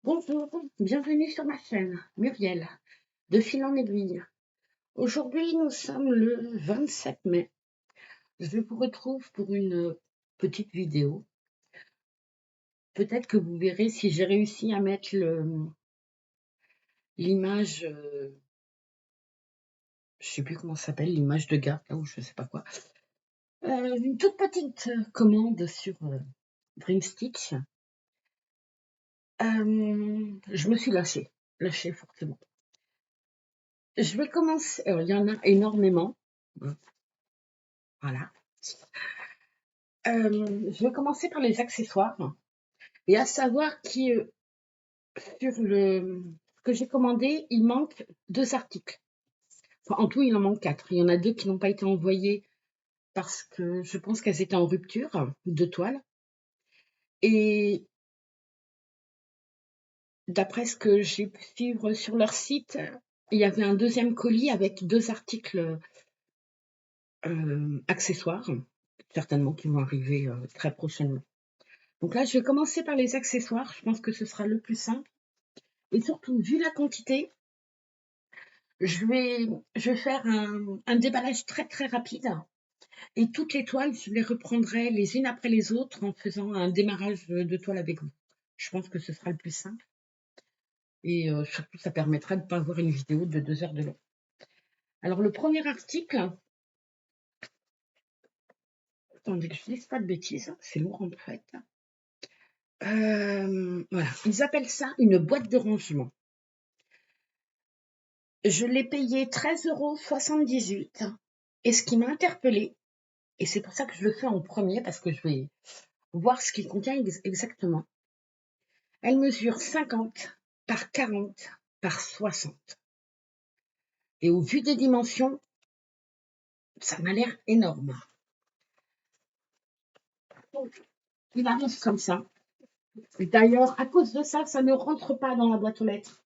Bonjour, bienvenue sur ma chaîne, Muriel, de fil en aiguille. Aujourd'hui, nous sommes le 27 mai. Je vous retrouve pour une petite vidéo. Peut-être que vous verrez si j'ai réussi à mettre l'image, je sais plus comment ça s'appelle, l'image de garde, là, ou je sais pas quoi. Une toute petite commande sur Dreamstitch. Je me suis lâchée fortement. Je vais commencer, il y en a énormément, voilà. Je vais commencer par les accessoires. Et à savoir que sur ce que j'ai commandé, il manque 2 articles. Enfin, en tout, il en manque 4. Il y en a 2 qui n'ont pas été envoyés parce que je pense qu'elles étaient en rupture de toile. Et d'après ce que j'ai pu suivre sur leur site, il y avait un deuxième colis avec 2 articles accessoires, certainement qui vont arriver très prochainement. Donc là, je vais commencer par les accessoires. Je pense que ce sera le plus simple. Et surtout, vu la quantité, je vais faire un déballage très très rapide et toutes les toiles, je les reprendrai les unes après les autres en faisant un démarrage de toile avec vous. Je pense que ce sera le plus simple et surtout ça permettra de ne pas avoir une vidéo de 2 heures de long. Alors le premier article, attendez que je ne dise pas de bêtises, c'est lourd en fait. Voilà, ils appellent ça une boîte de rangement. Je l'ai payé 13,78 € et ce qui m'a interpellée, et c'est pour ça que je le fais en premier parce que je vais voir ce qu'il contient exactement. Elle mesure 50 par 40 par 60. Et au vu des dimensions, ça m'a l'air énorme. Donc, il arrive comme ça. Et d'ailleurs, à cause de ça, ça ne rentre pas dans la boîte aux lettres.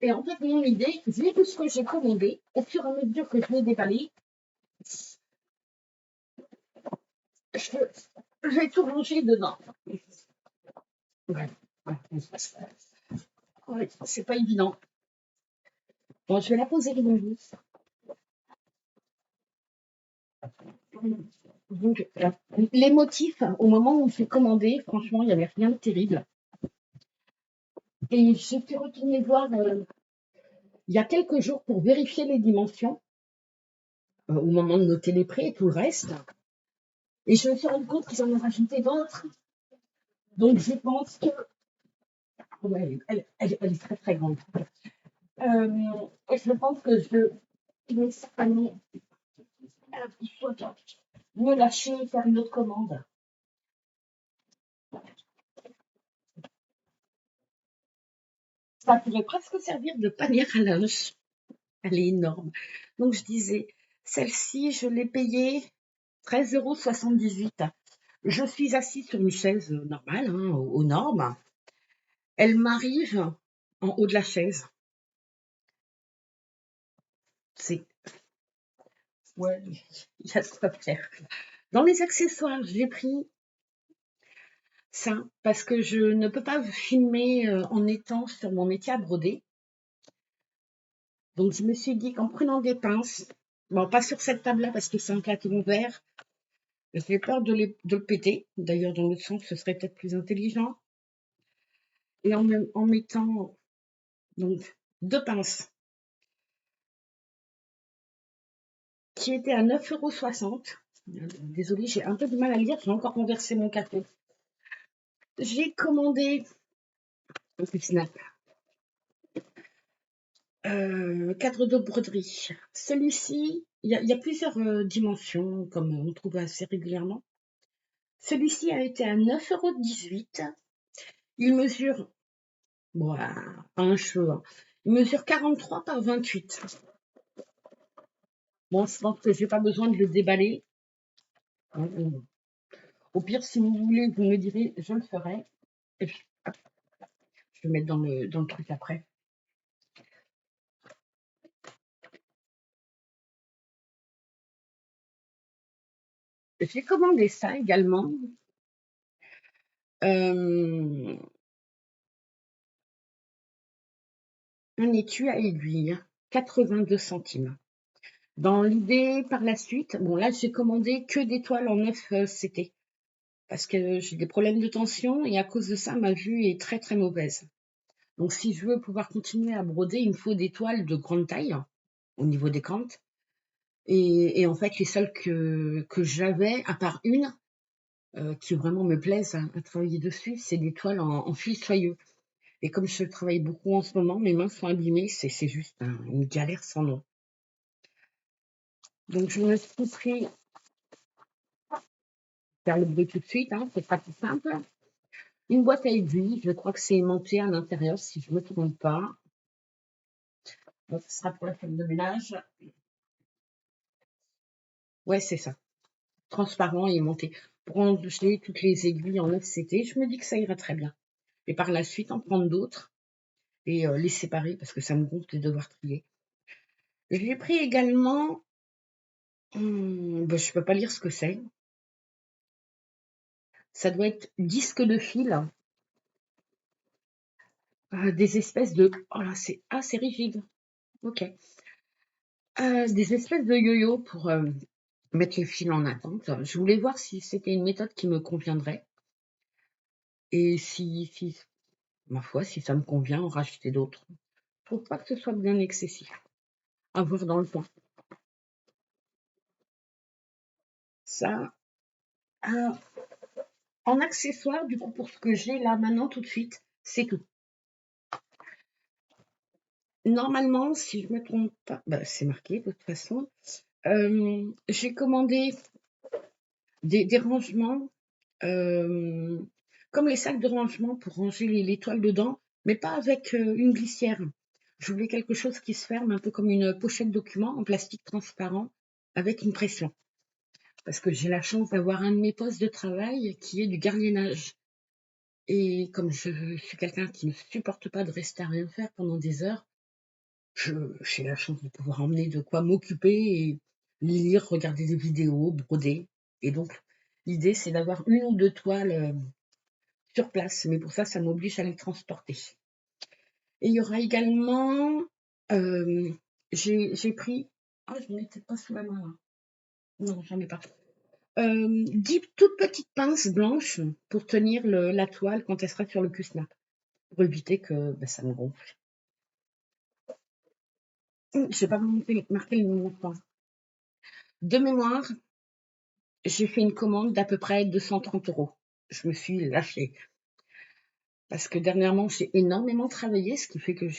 Et en fait, mon idée, vu tout ce que j'ai commandé, au fur et à mesure que je l'ai déballé, je vais tout ranger dedans. Ouais, ouais, c'est pas évident. Bon, je vais la poser devant vous. Donc, les motifs, au moment où j'ai commandé, franchement, il n'y avait rien de terrible. Et j'ai pu retourner voir il y a quelques jours pour vérifier les dimensions, au moment de noter les prix et tout le reste. Et je me suis rendu compte qu'ils en ont rajouté d'autres. Donc je pense que ouais, elle est très très grande. Je pense que je vais certainement soit me lâcher et faire une autre commande. Ça pourrait presque servir de panier à linge. Elle est énorme. Donc je disais, celle-ci, je l'ai payée 13,78 €. Je suis assise sur une chaise normale, hein, aux normes. Elle m'arrive en haut de la chaise. C'est ouais, il y a de quoi faire. Dans les accessoires, j'ai pris ça parce que je ne peux pas filmer en étant sur mon métier à broder. Donc je me suis dit qu'en prenant des pinces, bon pas sur cette table-là parce que c'est un plateau ouvert, j'ai peur de le péter. D'ailleurs dans l'autre sens, ce serait peut-être plus intelligent. Et en mettant donc 2 pinces qui étaient à 9,60 €. Désolée, j'ai un peu du mal à lire, j'ai encore renversé mon café. J'ai commandé cadre de broderie. Celui-ci, il y a plusieurs dimensions, comme on trouve assez régulièrement. Celui-ci a été à 9,18 €. Il mesure, bon, un cheveu, hein. Il mesure 43 par 28. Bon, je pense que j'ai pas besoin de le déballer. Au pire, si vous voulez, vous me direz, je le ferai. Et puis, je vais mettre dans le truc après. J'ai commandé ça également. Un étui à aiguille, 82 centimes. Dans l'idée, par la suite, bon là j'ai commandé que des toiles en FCT parce que j'ai des problèmes de tension et à cause de ça, ma vue est très très mauvaise. Donc si je veux pouvoir continuer à broder, il me faut des toiles de grande taille au niveau des cantes. Et en fait, les seules que j'avais, à part une, qui vraiment me plaisent à travailler dessus, c'est des toiles en fil soyeux. Et comme je travaille beaucoup en ce moment, mes mains sont abîmées, c'est juste une galère sans nom. Donc je me suis pris, faire le bruit tout de suite, hein, c'est pas tout simple. Une boîte à aiguilles, je crois que c'est aimanté à l'intérieur, si je me trompe pas. Donc, ce sera pour la femme de ménage. Ouais, c'est ça. Transparent et aimanté. Pour enlever toutes les aiguilles en FCT, je me dis que ça ira très bien. Et par la suite, en prendre d'autres et les séparer parce que ça me gonfle de devoir trier. J'ai pris également, je peux pas lire ce que c'est. Ça doit être disque de fil, des espèces de, oh là, c'est rigide. Ok. Des espèces de yo-yo pour mettre les fils en attente. Je voulais voir si c'était une méthode qui me conviendrait et si ma foi, si ça me convient, en racheter d'autres. Je trouve pas que ce soit bien excessif. À voir dans le temps. Ça, euh, en accessoire, du coup, pour ce que j'ai là maintenant tout de suite, c'est tout. Normalement, si je me trompe pas, c'est marqué de toute façon. J'ai commandé des rangements, euh, comme les sacs de rangement pour ranger les toiles dedans, mais pas avec une glissière. Je voulais quelque chose qui se ferme un peu comme une pochette document en plastique transparent avec une pression. Parce que j'ai la chance d'avoir un de mes postes de travail qui est du gardiennage. Et comme je suis quelqu'un qui ne supporte pas de rester à rien faire pendant des heures, j'ai la chance de pouvoir emmener de quoi m'occuper et lire, regarder des vidéos, broder. Et donc, l'idée, c'est d'avoir une ou deux toiles sur place. Mais pour ça, ça m'oblige à les transporter. Et il y aura également, euh, j'ai pris, ah, je n'en ai peut-être pas sous la main là. Non, j'en ai pas. 10 toutes petites pinces blanches pour tenir la toile quand elle sera sur le Q-Snap, pour éviter que ça me gonfle. Je n'ai pas marqué le montant. De mémoire, j'ai fait une commande d'à peu près 230 €. Je me suis lâchée. Parce que dernièrement, j'ai énormément travaillé, ce qui fait que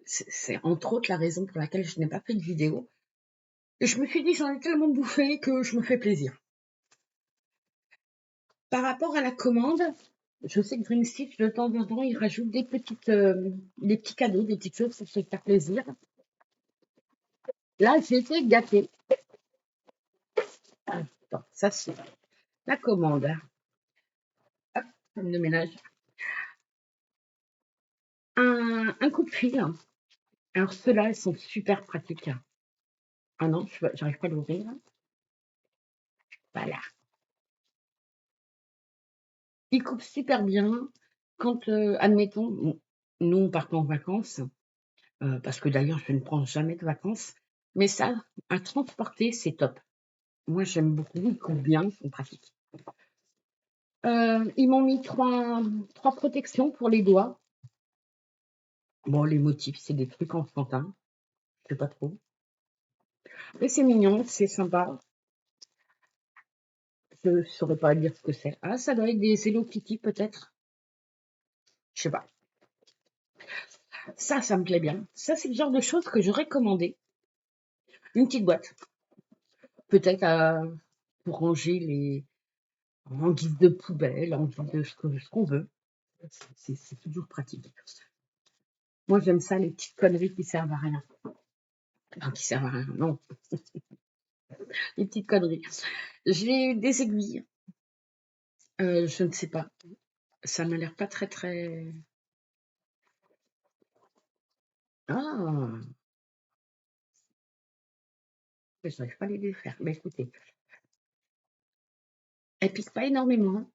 c'est entre autres la raison pour laquelle je n'ai pas fait de vidéo. Et je me suis dit, j'en ai tellement bouffé que je me fais plaisir. Par rapport à la commande, je sais que Dreamstitch, de temps en temps, il rajoute des petits cadeaux, des petites choses pour se faire plaisir. Là, j'ai été gâtée. Attends, ça c'est la commande. Hop, femme de ménage. Un coupe-fil. Alors ceux-là, ils sont super pratiques. Ah non, j'arrive pas à l'ouvrir. Voilà. Ils coupent super bien. Quand, admettons, nous, on part en vacances, parce que d'ailleurs, je ne prends jamais de vacances, mais ça, à transporter, c'est top. Moi, j'aime beaucoup. Ils coupent bien, ils sont pratiques. Ils m'ont mis trois protections pour les doigts. Bon, les motifs, c'est des trucs enfantins. Je sais pas trop. Mais c'est mignon, c'est sympa. Je ne saurais pas dire ce que c'est. Ah, ça doit être des Hello Kitty, peut-être. Je sais pas. Ça me plaît bien. Ça, c'est le genre de choses que j'aurais commandé. Une petite boîte. Peut-être pour ranger en guise de poubelle, en guise de ce qu'on veut. C'est toujours pratique. Moi, j'aime ça, les petites conneries qui servent à rien. Enfin, qui servent à rien, non. Les petites conneries. J'ai des aiguilles. Je ne sais pas. Ça m'a l'air pas très, très... Ah, je n'arrive pas à les défaire. Mais écoutez, elles piquent pas énormément.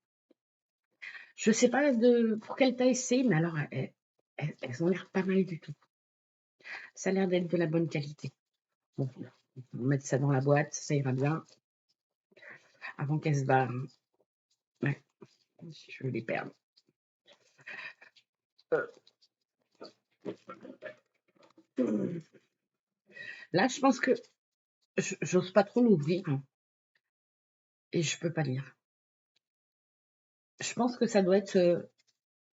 Je sais pas pour quelle taille c'est, mais alors elles ont l'air pas mal du tout. Ça a l'air d'être de la bonne qualité. Bon, on va mettre ça dans la boîte, ça ira bien. Avant qu'elles se barrent. Ouais, je vais les perdre. Là, je pense que j'ose pas trop l'ouvrir et je peux pas lire. Je pense que ça doit être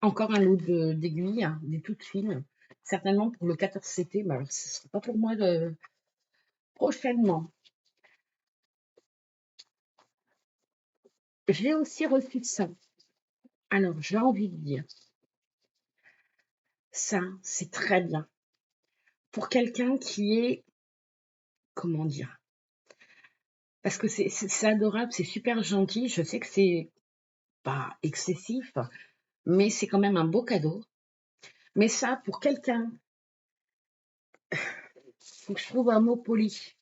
encore un lot d'aiguilles, des toutes fines, certainement pour le 14CT, mais alors ce sera pas pour moi prochainement. J'ai aussi reçu ça. Alors, j'ai envie de dire, ça, c'est très bien. Pour quelqu'un qui est, comment dire, parce que c'est adorable, c'est super gentil. Je sais que c'est pas excessif, mais c'est quand même un beau cadeau. Mais ça, pour quelqu'un, faut que je trouve un mot poli.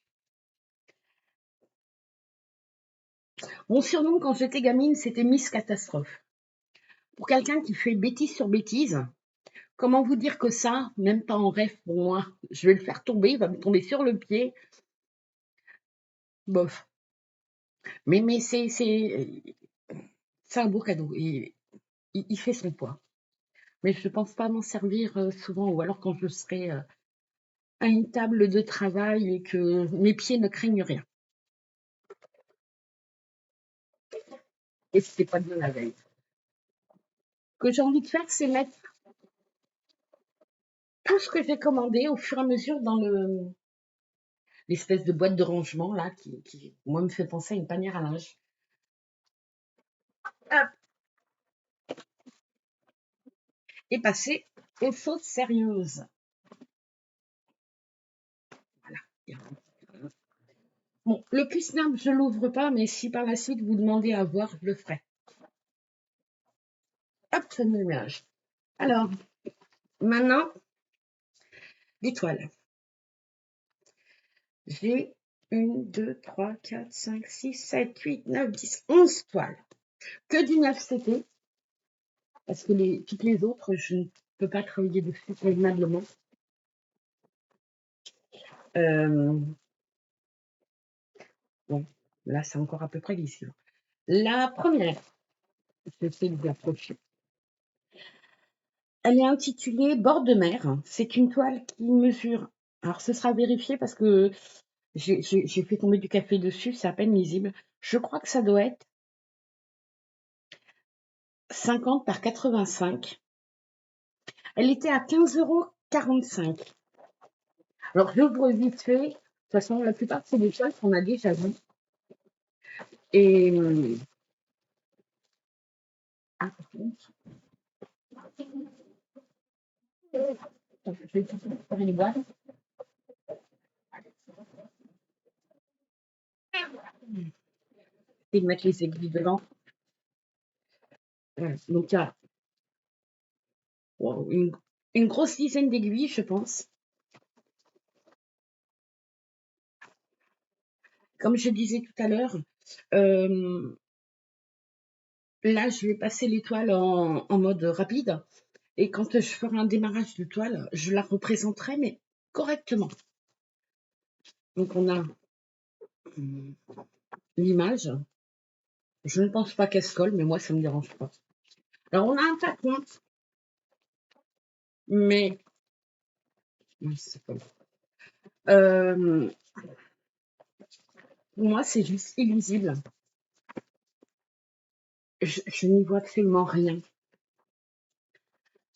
Mon surnom quand j'étais gamine, c'était Miss Catastrophe. Pour quelqu'un qui fait bêtise sur bêtise, comment vous dire que ça, même pas en rêve pour moi, je vais le faire tomber, il va me tomber sur le pied. Bof. Mais c'est un beau cadeau. Et il fait son poids. Mais je ne pense pas m'en servir souvent, ou alors quand je serai à une table de travail et que mes pieds ne craignent rien. Et c'était pas bien la veille. Ce que j'ai envie de faire, c'est mettre tout ce que j'ai commandé au fur et à mesure dans l'espèce de boîte de rangement là qui, moi, me fait penser à une panière à linge. Hop, et passer aux choses sérieuses. Voilà. Bon, le cuisinier, je l'ouvre pas, mais si par la suite vous demandez à voir, je le ferai. Hop, ça me mélange. Alors, maintenant, les toiles. J'ai 1, 2, 3, 4, 5, 6, 7, 8, 9, 10, 11 toiles. Que du 9CT, parce que toutes les autres, je ne peux pas travailler dessus convenablement. Bon, là, c'est encore à peu près lisible. La première, j'essaie de l'approcher. Elle est intitulée Bord de mer. C'est une toile qui mesure. Alors, ce sera vérifié parce que j'ai fait tomber du café dessus, c'est à peine lisible. Je crois que ça doit être 50 par 85. Elle était à 15,45 €. Alors, j'ouvre vite fait. De toute façon, la plupart, c'est des toiles qu'on a déjà vues. Et. Ah, par contre. Je vais faire les boîtes. Et de mettre les aiguilles dedans. Voilà. Donc, il y a une grosse dizaine d'aiguilles, je pense. Comme je disais tout à l'heure, là, je vais passer l'étoile en mode rapide. Et quand je ferai un démarrage de toile, je la représenterai, mais correctement. Donc, on a l'image. Je ne pense pas qu'elle se colle, mais moi, ça ne me dérange pas. Alors, on a un patron, mais. Pour moi, c'est juste illisible. Je n'y vois absolument rien.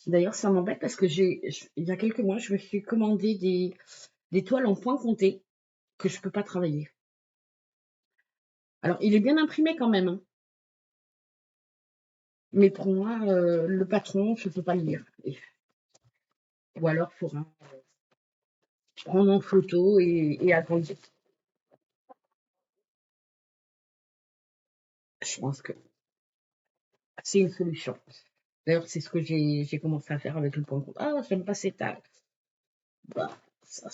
D'ailleurs, ça m'embête parce que il y a quelques mois, je me suis commandé des toiles en point compté que je ne peux pas travailler. Alors, il est bien imprimé quand même, hein. Mais pour moi, le patron, je ne peux pas le lire. Ou alors, il faudra prendre en photo et attendre. Je pense que c'est une solution. D'ailleurs, c'est ce que j'ai commencé à faire avec le point compté. Ah, j'aime pas ces tailles. Bah, ça.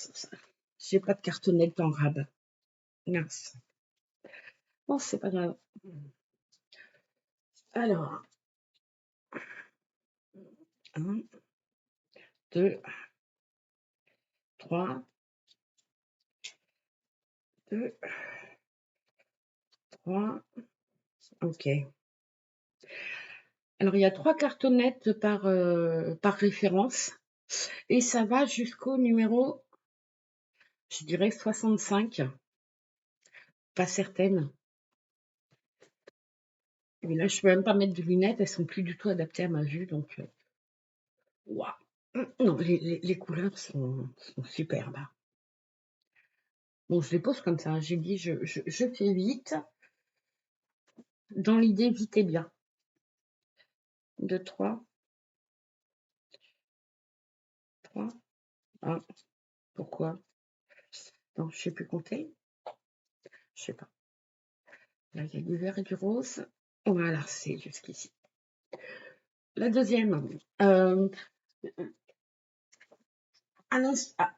J'ai pas de cartonnette en rab. Mince. Bon, c'est pas grave. Alors, 1, 2, 3, 2, 3. Ok. Alors, il y a 3 cartonnettes par référence et ça va jusqu'au numéro, je dirais 65, pas certaine. Mais là, je peux même pas mettre de lunettes, elles sont plus du tout adaptées à ma vue, donc waouh. Non, les couleurs sont superbes. Bon, je les pose comme ça, j'ai dit je fais vite, dans l'idée vite et bien. 2, 3, 3, 1. Pourquoi? Non, je sais plus compter. Je sais pas. Là, il y a du vert et du rose. Voilà, c'est jusqu'ici. La deuxième.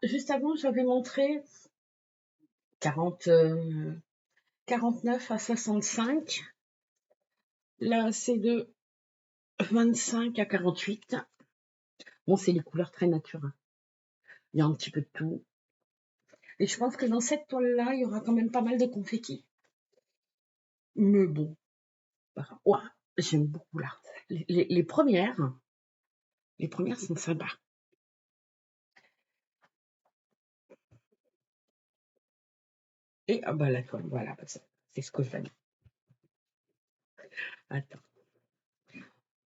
Juste avant, j'avais montré 49 à 65. Là, c'est de 25 à 48. Bon, c'est les couleurs très naturelles. Il y a un petit peu de tout. Et je pense que dans cette toile-là, il y aura quand même pas mal de confettis. Mais bon, voilà. Ouah, j'aime beaucoup là. Les premières sont sympas. Et ah bah la toile, voilà, bah, c'est ce que j'aime. Attends,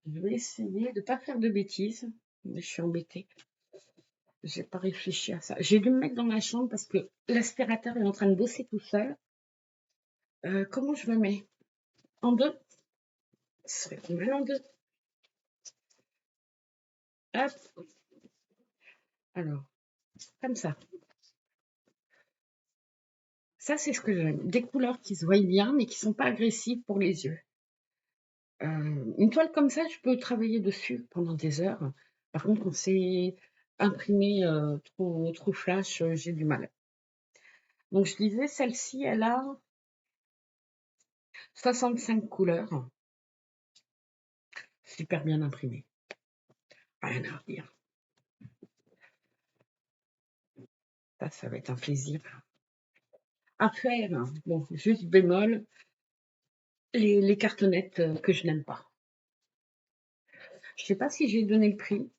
je vais essayer de pas faire de bêtises. Mais je suis embêtée. J'ai pas réfléchi à ça. J'ai dû me mettre dans la chambre parce que l'aspirateur est en train de bosser tout seul. Comment je me mets? En deux? Ce serait pas mal en deux. Hop. Alors, comme ça. Ça, c'est ce que j'aime. Des couleurs qui se voient bien, mais qui sont pas agressives pour les yeux. Une toile comme ça, je peux travailler dessus pendant des heures. Par contre, quand c'est imprimé trop flash, j'ai du mal. Donc, je disais, celle-ci, elle a 65 couleurs. Super bien imprimé. Rien à redire. Ça va être un plaisir à faire. Bon, juste bémol, les cartonnettes que je n'aime pas. Je sais pas si j'ai donné le prix.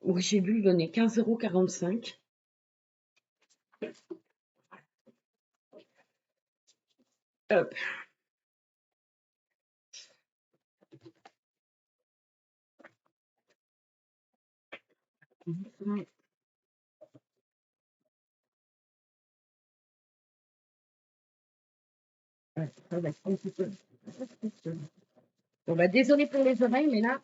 Oui, j'ai dû le donner 15,45 €. Hop. Ouais, ça va être un petit peu. Bon, bah, désolé pour les oreilles, mais là,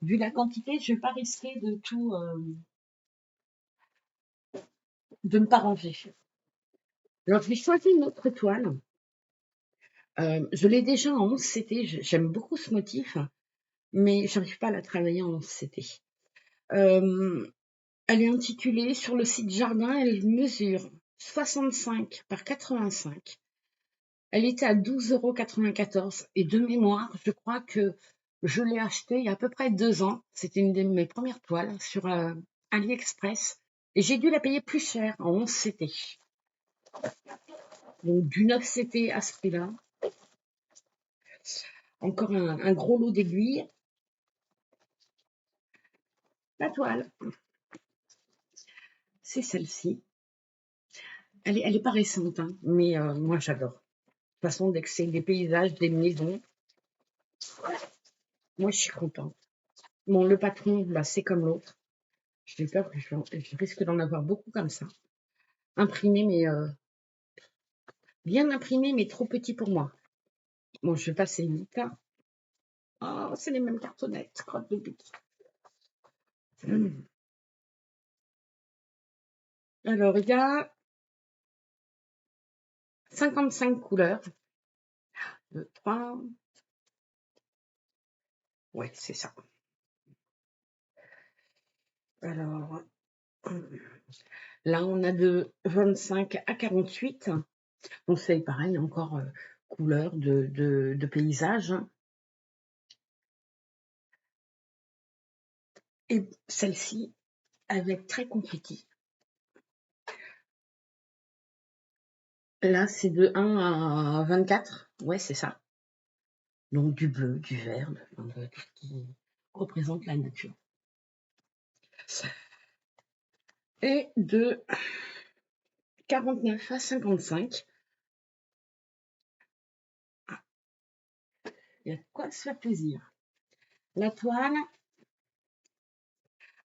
vu la quantité, je vais pas risquer de tout, de ne pas ranger. Alors, j'ai choisi une autre toile. Je l'ai déjà en 11 CT. J'aime beaucoup ce motif, mais j'arrive pas à la travailler en 11 CT. Elle est intitulée sur le site Jardin. Elle mesure 65 par 85. Elle était à 12,94 € et de mémoire, je crois que je l'ai achetée il y a à peu près 2 ans. C'était une de mes premières toiles sur AliExpress et j'ai dû la payer plus cher en 11 CT. Donc du 9 CT à ce prix-là. Encore un gros lot d'aiguilles. La toile, c'est celle-ci. Elle est pas récente, hein, mais moi j'adore. De toute façon, dès que c'est des paysages, des maisons, moi je suis contente. Bon, le patron, bah, c'est comme l'autre. J'ai peur que je risque d'en avoir beaucoup comme ça. Imprimé, mais bien imprimé, mais trop petit pour moi. Bon, je vais passer vite. Oh, c'est les mêmes cartonnettes, crotte de pique. Alors, il y a 55 couleurs. 2, 3. Ouais, c'est ça. Alors, Là, on a de 25 à 48. Donc, c'est pareil, encore couleur de paysage. Et celle-ci, avec très confetti. Là, c'est de 1 à 24. Ouais, c'est ça. Donc, du bleu, du vert, tout ce qui représente la nature. Et de 49 à 55. Il y a de quoi se faire plaisir. La toile.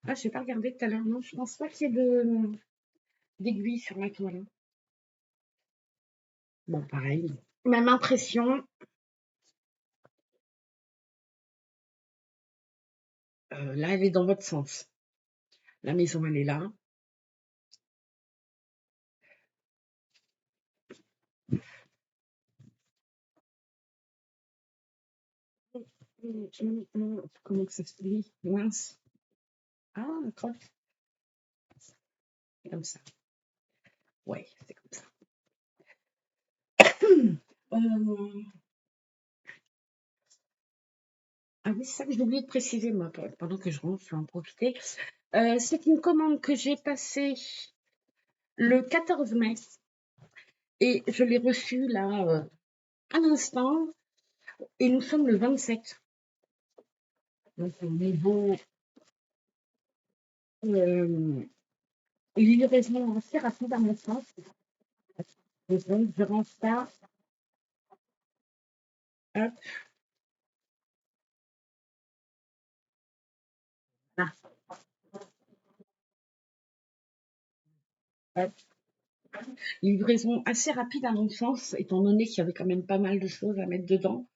Ah, je n'ai pas regardé tout à l'heure. Non, je pense pas qu'il y ait d'aiguilles sur la toile. Bon, pareil. Même impression. Là, elle est dans votre sens. La maison, elle est là. Comment que ça se lit? Mince. Ah, d'accord. Comme ça. Ouais, c'est comme ça. Ah oui, c'est ça que j'ai oublié de préciser, moi, pendant que je rentre, je vais en profiter. C'est une commande que j'ai passée le 14 mai et je l'ai reçue là à l'instant et nous sommes le 27. Donc, au niveau livraison assez rapide à mon sens. Donc, je range ça. Hop, là, hop. Livraison assez rapide à mon sens, étant donné qu'il y avait quand même pas mal de choses à mettre dedans.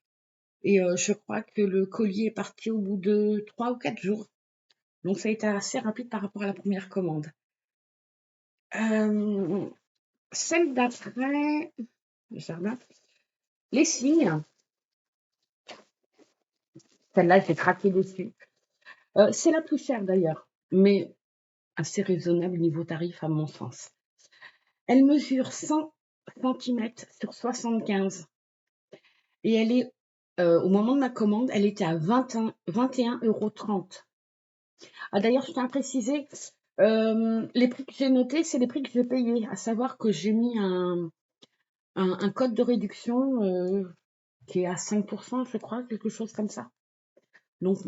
Et je crois que le colis est parti au bout de 3 ou 4 jours. Donc ça a été assez rapide par rapport à la première commande. Celle d'après, le jardin, les signes. Celle-là, j'ai craqué dessus. C'est la plus chère d'ailleurs, mais assez raisonnable niveau tarif à mon sens. Elle mesure 100 cm sur 75 et elle est, au moment de ma commande, elle était à 21,30 €. Ah d'ailleurs, je tiens à préciser, les prix que j'ai notés, c'est les prix que j'ai payés, à savoir que j'ai mis un code de réduction qui est à 5%, je crois, quelque chose comme ça. Donc,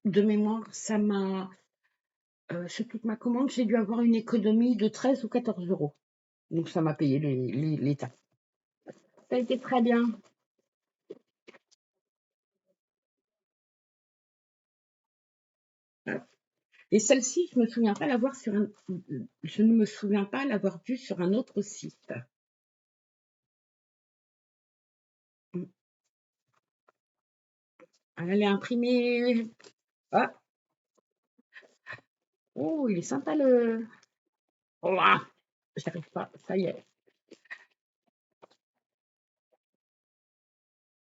de mémoire, ça m'a, sur toute ma commande, j'ai dû avoir une économie de 13 ou 14 €. Donc, ça m'a payé les taxes. Ça a été très bien. Et celle-ci, je me souviens pas l'avoir je ne me souviens pas l'avoir vue sur un autre site. Elle est imprimée. Ah, oh, il est sympa le. Oh, ah, j'arrive pas. Ça y est.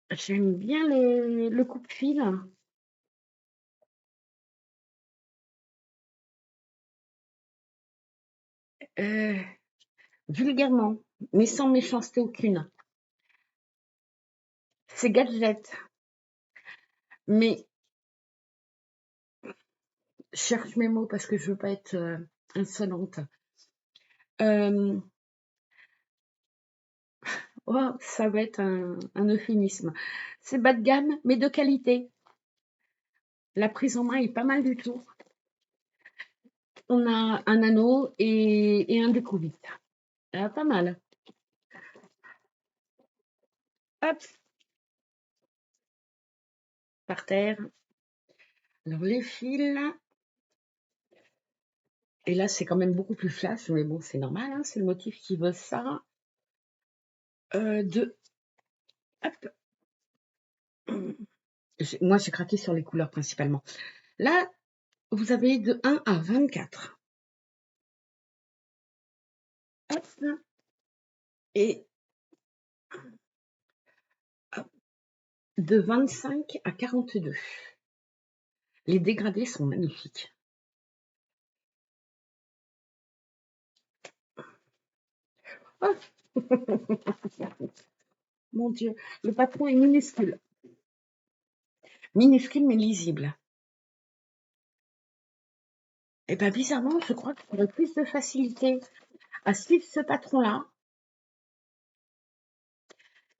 J'aime bien le coupe-fil. Euh, Vulgairement, mais sans méchanceté aucune. C'est gadget, mais je cherche mes mots parce que je veux pas être insolente. Euh, oh, ça va être un euphémisme. C'est bas de gamme, mais de qualité. La prise en main est pas mal du tout. On a un anneau et un découvite. Pas mal. Hop, par terre. Alors les fils. Et là, c'est quand même beaucoup plus flash, mais bon, c'est normal, hein, c'est le motif qui veut ça. Hop. Moi, j'ai craqué sur les couleurs principalement. Là, vous avez de 1 à 24. Hop. Et hop, de 25 à 42. Les dégradés sont magnifiques. Oh, mon Dieu, le patron est minuscule. Minuscule mais lisible. Et bien bizarrement, je crois que j'aurais plus de facilité à suivre ce patron-là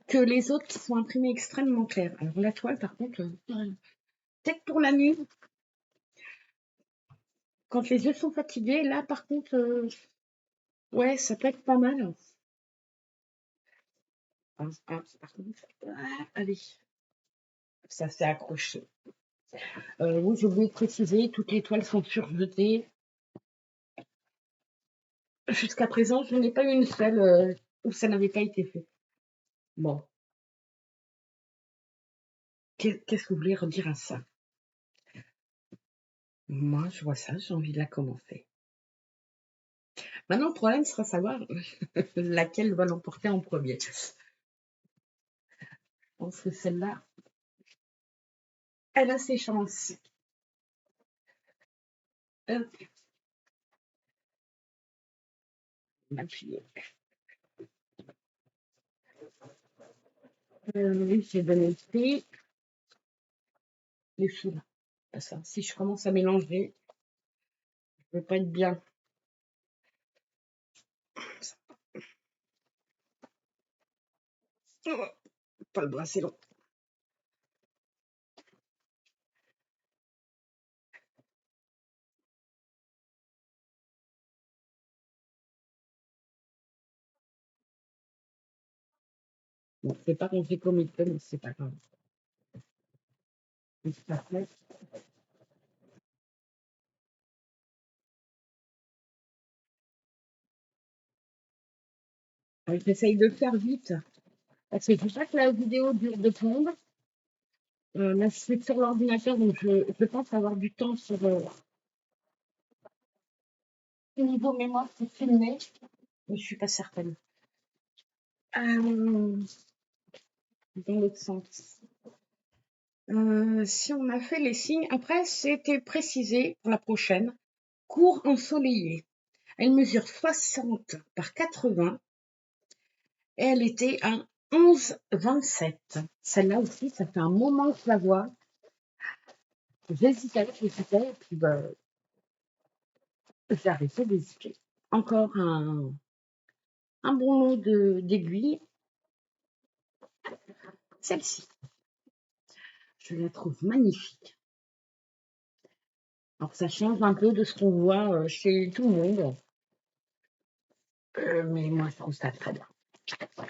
que les autres qui sont imprimés extrêmement clairs. Alors la toile, par contre, peut-être pour la nuit, quand les yeux sont fatigués, là, par contre, ouais, ça peut être pas mal. Par contre, allez, ça s'est accroché. Oui, j'ai oublié de préciser, toutes les toiles sont surjetées. Jusqu'à présent, je n'ai pas eu une seule où ça n'avait pas été fait. Bon, qu'est-ce que vous voulez redire à ça? Moi, je vois ça, j'ai envie de la commencer. Maintenant, le problème sera savoir laquelle va l'emporter en premier. Je pense que celle-là, elle a ses chances. Hop, m'appuyer. Oui, j'ai donné le prix. Les fils, pas ça. Si je commence à mélanger, je ne vais pas être bien. Oh, pas le bras, c'est long. Bon, c'est pas qu'on fait comme il peut, mais c'est pas grave. C'est pas fait. J'essaye de faire vite. Parce que je sais que la vidéo dure 2 secondes. Là, je suis sur l'ordinateur, donc je pense avoir du temps sur niveau mémoire pour filmer, mais je suis pas certaine. Dans l'autre sens. Si on a fait les signes, après c'était précisé pour la prochaine, court ensoleillé. Elle mesure 60 par 80 et elle était à 11,27. Celle-là aussi, ça fait un moment que je la vois. J'hésitais, et puis j'ai arrêté d'hésiter. Encore un bon lot d'aiguilles. Celle-ci, je la trouve magnifique. Alors ça change un peu de ce qu'on voit chez tout le monde. Mais moi, je trouve ça très bien.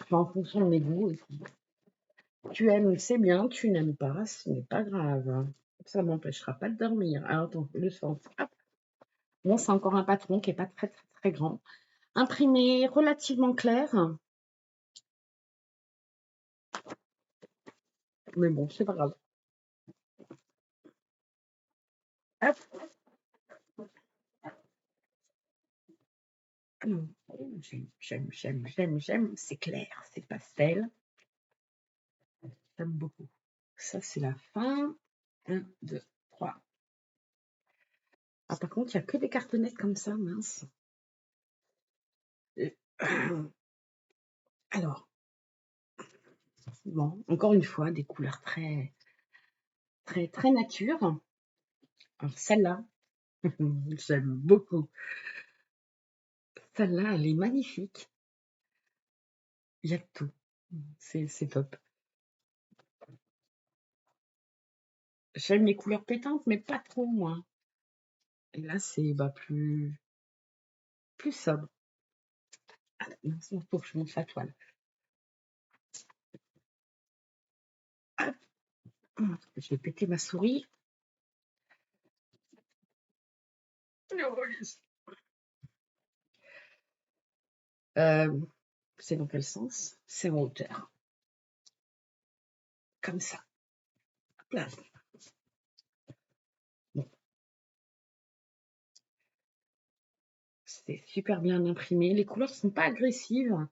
En fonction de mes goûts. Et puis, tu aimes, c'est bien. Tu n'aimes pas, ce n'est pas grave. Ça ne m'empêchera pas de dormir. Alors, attends, le sens. Hop. Bon, c'est encore un patron qui n'est pas très, très, très grand. Imprimé relativement clair. Mais bon, c'est pas grave. Hop. J'aime. C'est clair, c'est pastel. J'aime beaucoup. Ça, c'est la fin. 1, 2, 3. Ah, par contre, il n'y a que des cartonnettes comme ça, mince. Alors, bon, encore une fois, des couleurs très, très, très nature. Alors, celle-là, j'aime beaucoup. Celle-là, elle est magnifique. Il y a tout. C'est top. J'aime les couleurs pétantes, mais pas trop, moi. Et là, c'est plus sobre. Ah, mince, il faut que je monte la toile. Hop. Je vais péter ma souris. C'est dans quel sens? C'est en hauteur. Comme ça. Hop là. Bon. C'est super bien imprimé. Les couleurs sont pas agressives.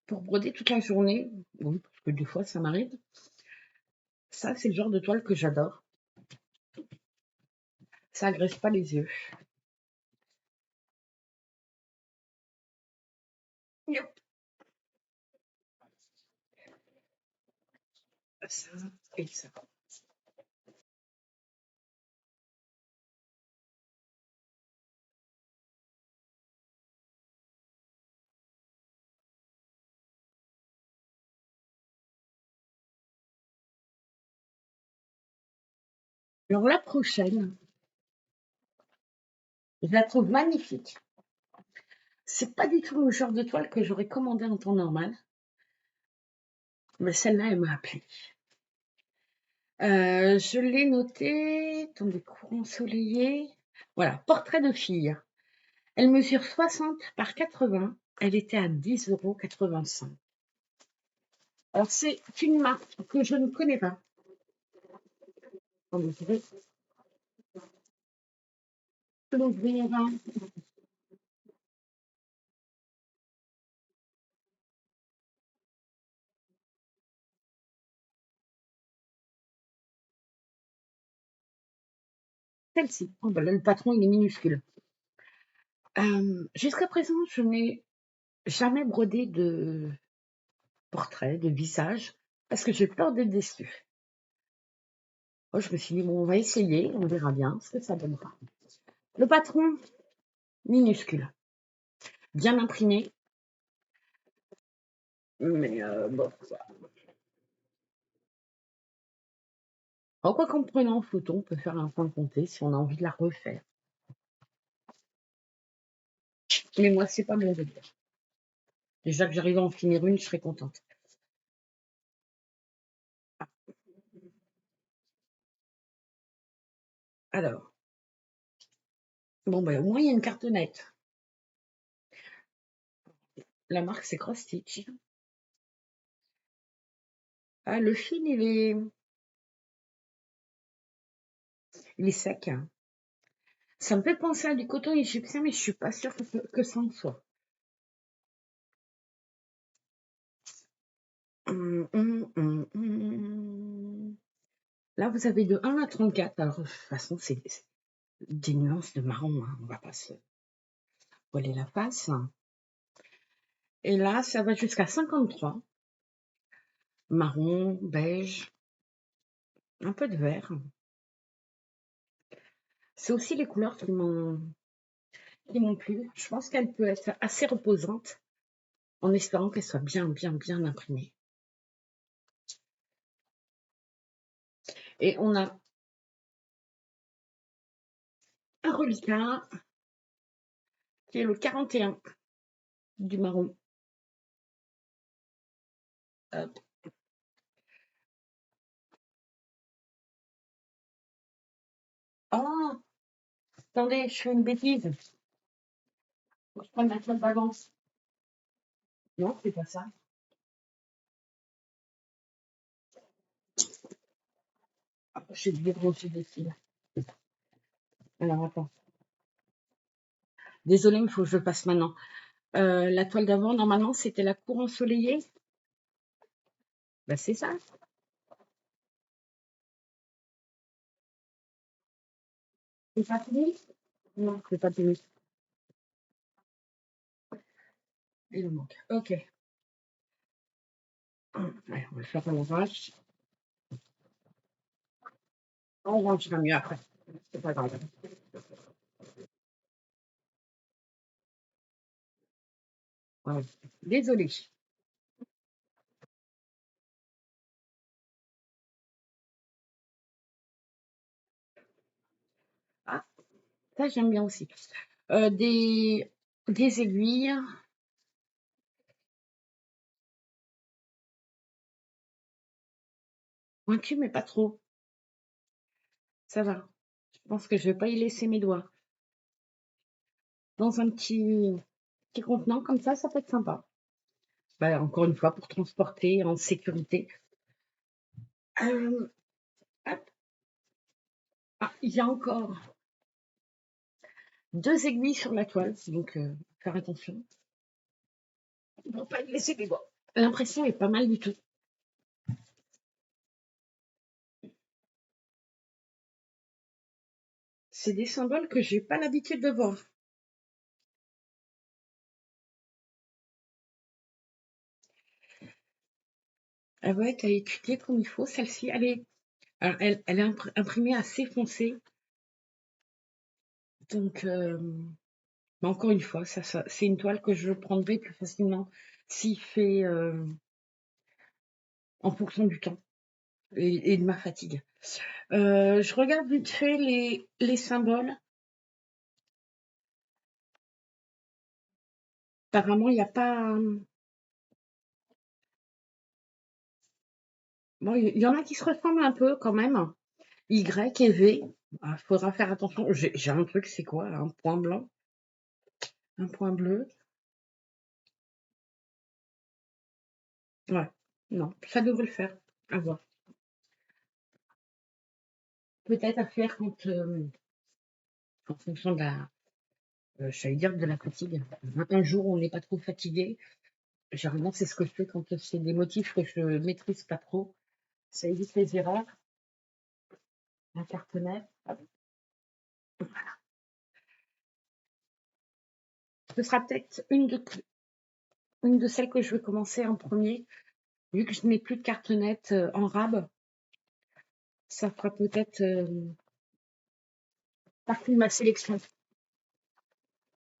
Pour broder toute la journée, oui, parce que des fois ça m'arrive. Ça, c'est le genre de toile que j'adore. Ça agresse pas les yeux. ça et ça. Alors la prochaine, je la trouve magnifique. C'est pas du tout le genre de toile que j'aurais commandé en temps normal, mais celle-là, elle m'a appelée. Je l'ai notée dans des cours ensoleillés. Voilà, portrait de fille. Elle mesure 60 par 80. Elle était à 10,85 €. Alors, c'est une marque que je ne connais pas. Attendez, je vais l'ouvrir. Celle-ci. Oh, bah là, le patron, il est minuscule. Jusqu'à présent, je n'ai jamais brodé de portrait, de visage, parce que j'ai peur d'être déçue. Oh, je me suis dit, bon, on va essayer, on verra bien ce que ça donnera. Le patron, minuscule, bien imprimé, mais bon. En quoi qu'en prenant en photo, on peut faire un point compté si on a envie de la refaire. Mais moi, c'est pas mon délire. Déjà que j'arrive à en finir une, je serais contente. Alors, bon, ben, au moins, il y a une cartonnette. La marque, c'est Cross Stitch. Ah, le fil, il est sec. Ça me fait penser à du coton égyptien, mais je suis pas sûre que ça en soit. Là, vous avez de 1 à 34. Alors, de toute façon, c'est des nuances de marron. Hein. On va pas se voiler la face. Et là, ça va jusqu'à 53. Marron, beige, un peu de vert. C'est aussi les couleurs qui m'ont plu. Je pense qu'elle peut être assez reposante en espérant qu'elle soit bien, bien, bien imprimée. Et on a un reliquat qui est le 41 du marron. Hop. Ah, attendez, je fais une bêtise. Faut que je prenne la toile d'avance. Non, c'est pas ça. Ah, j'ai dû brancher des fils. Alors, attends. Désolée, il faut que je le passe maintenant. La toile d'avant, normalement, c'était la cour ensoleillée. Bah, c'est ça. C'est pas fini? Non, c'est pas fini. Il me manque. Ok. Allez, on va le faire à l'arrache. On rangera mieux après. C'est pas grave. Ouais. Désolée. Ah, ça, j'aime bien aussi. Des aiguilles. Pointues, mais pas trop. Ça va. Je pense que je vais pas y laisser mes doigts. Dans un petit contenant comme ça peut être sympa. Bah, encore une fois, pour transporter en sécurité. Euh, hop. Ah, il y a encore 2 aiguilles sur la toile, donc faire attention. Pour pas y laisser des doigts. L'impression est pas mal du tout. C'est des symboles que j'ai pas l'habitude de voir. Elle va être à étudier comme il faut, celle-ci. Alors, elle est imprimée assez foncée. Donc, mais encore une fois, c'est une toile que je prendrai plus facilement s'il fait en fonction du temps et de ma fatigue. Je regarde vite fait les symboles. Apparemment, il n'y a pas. Bon, il y en a qui se ressemblent un peu quand même. Y et V. Il faudra faire attention. J'ai un truc, c'est quoi là? Un point blanc, un point bleu. Ouais, non, ça devrait le faire. À voir. Peut-être à faire quand, en fonction de la, j'allais dire de la fatigue. Un jour, où on n'est pas trop fatigué. Généralement, c'est ce que je fais quand c'est des motifs que je maîtrise pas trop. Ça évite les erreurs. La cartonnette. Ce sera peut-être une de celles que je vais commencer en premier, vu que je n'ai plus de cartonnette en rab. Ça fera peut-être partie de ma sélection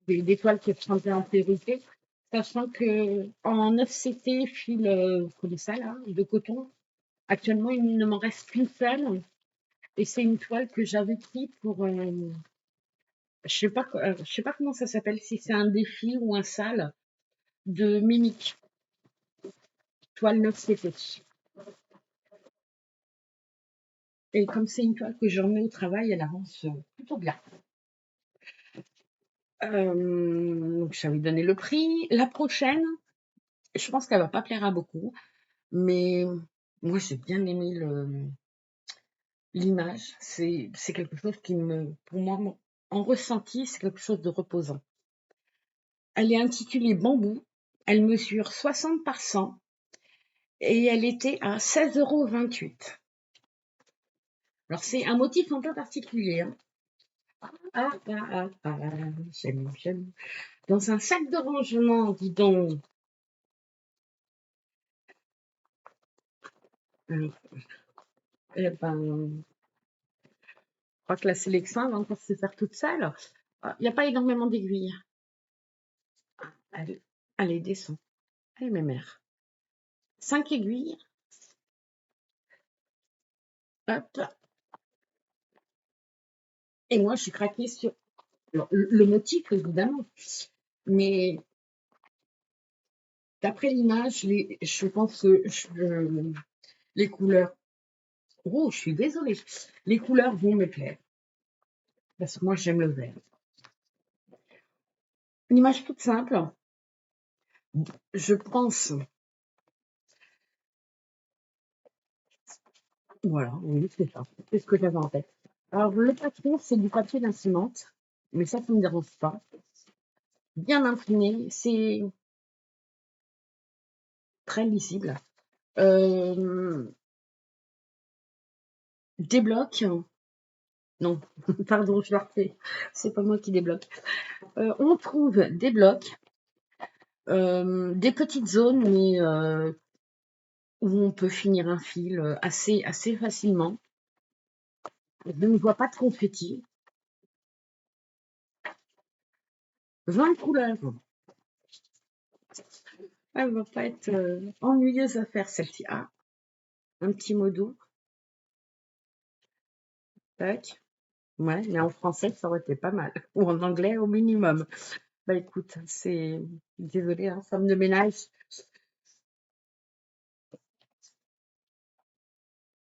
des toiles que je prendrai en priorité, sachant que en 9CT fil, vous connaissez ça là, de coton. Actuellement, il ne m'en reste qu'une seule, et c'est une toile que j'avais pris pour, je sais pas comment ça s'appelle, si c'est un défi ou un sale de Mimic, toile 9CT. Et comme c'est une toile que je remets au travail, elle avance plutôt bien. Donc, j'avais donné le prix. La prochaine, je pense qu'elle va pas plaire à beaucoup, mais moi, j'ai bien aimé l'image. C'est quelque chose qui pour moi, en ressenti, c'est quelque chose de reposant. Elle est intitulée Bambou. Elle mesure 60 par 100 et elle était à 16,28 €. Alors, c'est un motif un peu particulier, hein. J'aime. Dans un sac de rangement, dis donc. Eh ben, je crois que la sélection elle va encore se faire toute seule. Il n'y a pas énormément d'aiguilles. Allez, allez, descends. Allez, mes mères. 5 aiguilles. Hop. Et moi, je suis craquée sur le motif, évidemment. Mais d'après l'image, je pense que les couleurs. Oh, je suis désolée. Les couleurs vont me plaire. Parce que moi, j'aime le vert. Une image toute simple. Je pense. Voilà, oui, c'est ça. C'est ce que j'avais en tête. Alors, le patron, c'est du papier d'imprimante. Mais ça ne me dérange pas. Bien imprimé. C'est très lisible. Débloque. Non, pardon, je le refais. C'est pas moi qui débloque. On trouve des blocs, des petites zones mais, où on peut finir un fil assez facilement. Je ne vois pas de confetti. 20 couleurs. Elle va pas être ennuyeuse à faire celle-ci. Ah, un petit mot doux. Tac. Ouais, mais en français, ça aurait été pas mal. Ou en anglais au minimum. Bah écoute, c'est. Désolée, hein, femme de ménage.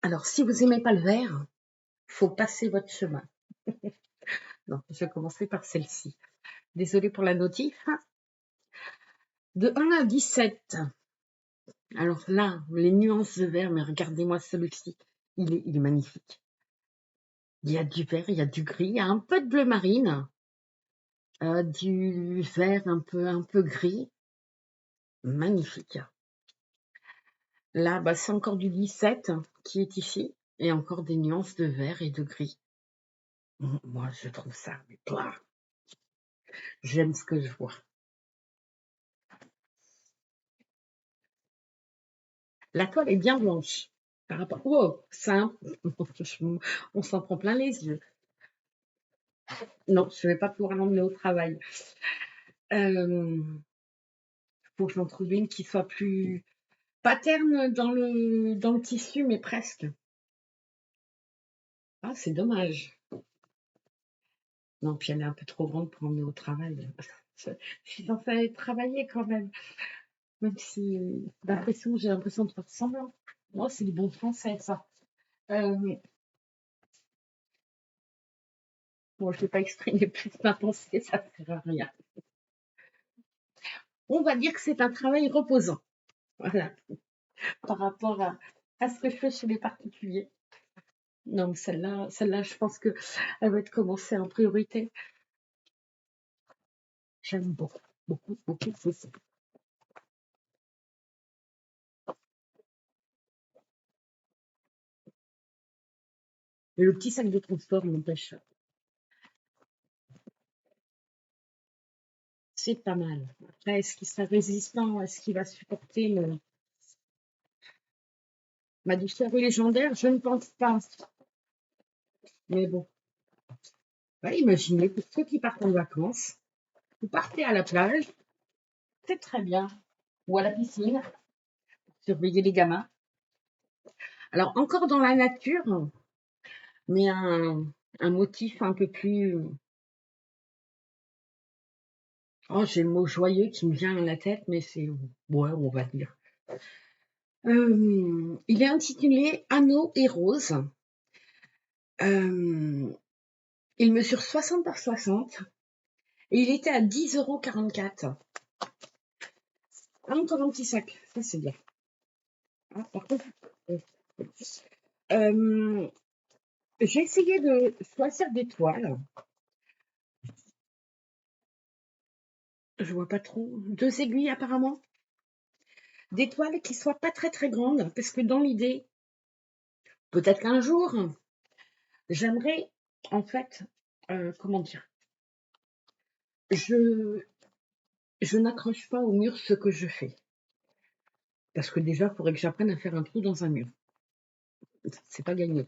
Alors, si vous aimez pas le vert, faut passer votre chemin. Non, je vais commencer par celle-ci. Désolée pour la notif. De 1 à 17. Alors là, les nuances de vert, mais regardez-moi celui-ci. Il est magnifique. Il y a du vert, il y a du gris, il y a un peu de bleu marine, du vert un peu gris. Magnifique. Là, bah, c'est encore du 17 qui est ici, et encore des nuances de vert et de gris. Moi, je trouve ça, mais toi, j'aime ce que je vois. La toile est bien blanche. Par rapport... Oh, ça, on s'en prend plein les yeux. Non, je ne vais pas pouvoir l'emmener au travail. Faut que j'en trouve une qui soit plus paterne dans le tissu, mais presque. Ah, c'est dommage. Non, puis elle est un peu trop grande pour emmener au travail. Je suis censée aller travailler quand même. Même si j'ai l'impression de faire semblant. Moi, c'est du bon français, ça. Bon, je ne vais pas exprimer plus ma pensée, ça ne sert à rien. On va dire que c'est un travail reposant. Voilà. Par rapport à ce que je fais chez les particuliers. Non, mais celle-là, je pense qu'elle va être commencée en priorité. J'aime beaucoup, beaucoup, beaucoup, beaucoup. Et le petit sac de transport m'empêche. C'est pas mal. Après, est-ce qu'il sera résistant? Est-ce qu'il va supporter ma douceur légendaire? Je ne pense pas. Mais bon, ouais, imaginez pour ceux qui partent en vacances, vous partez à la plage, c'est très bien, ou à la piscine, surveiller les gamins. Alors, encore dans la nature, mais un motif un peu plus... Oh, j'ai le mot joyeux qui me vient à la tête, mais c'est... Ouais, on va dire. Il est intitulé Anneaux et roses. Il mesure 60 par 60 et il était à 10,44 €. Encore un petit sac, ça c'est bien. Ah, par contre, j'ai essayé de choisir des toiles. Je vois pas trop. 2 aiguilles apparemment. Des toiles qui soient pas très très grandes, parce que dans l'idée, peut-être qu'un jour, j'aimerais en fait, comment dire, je n'accroche pas au mur ce que je fais. Parce que déjà, il faudrait que j'apprenne à faire un trou dans un mur. C'est pas gagné.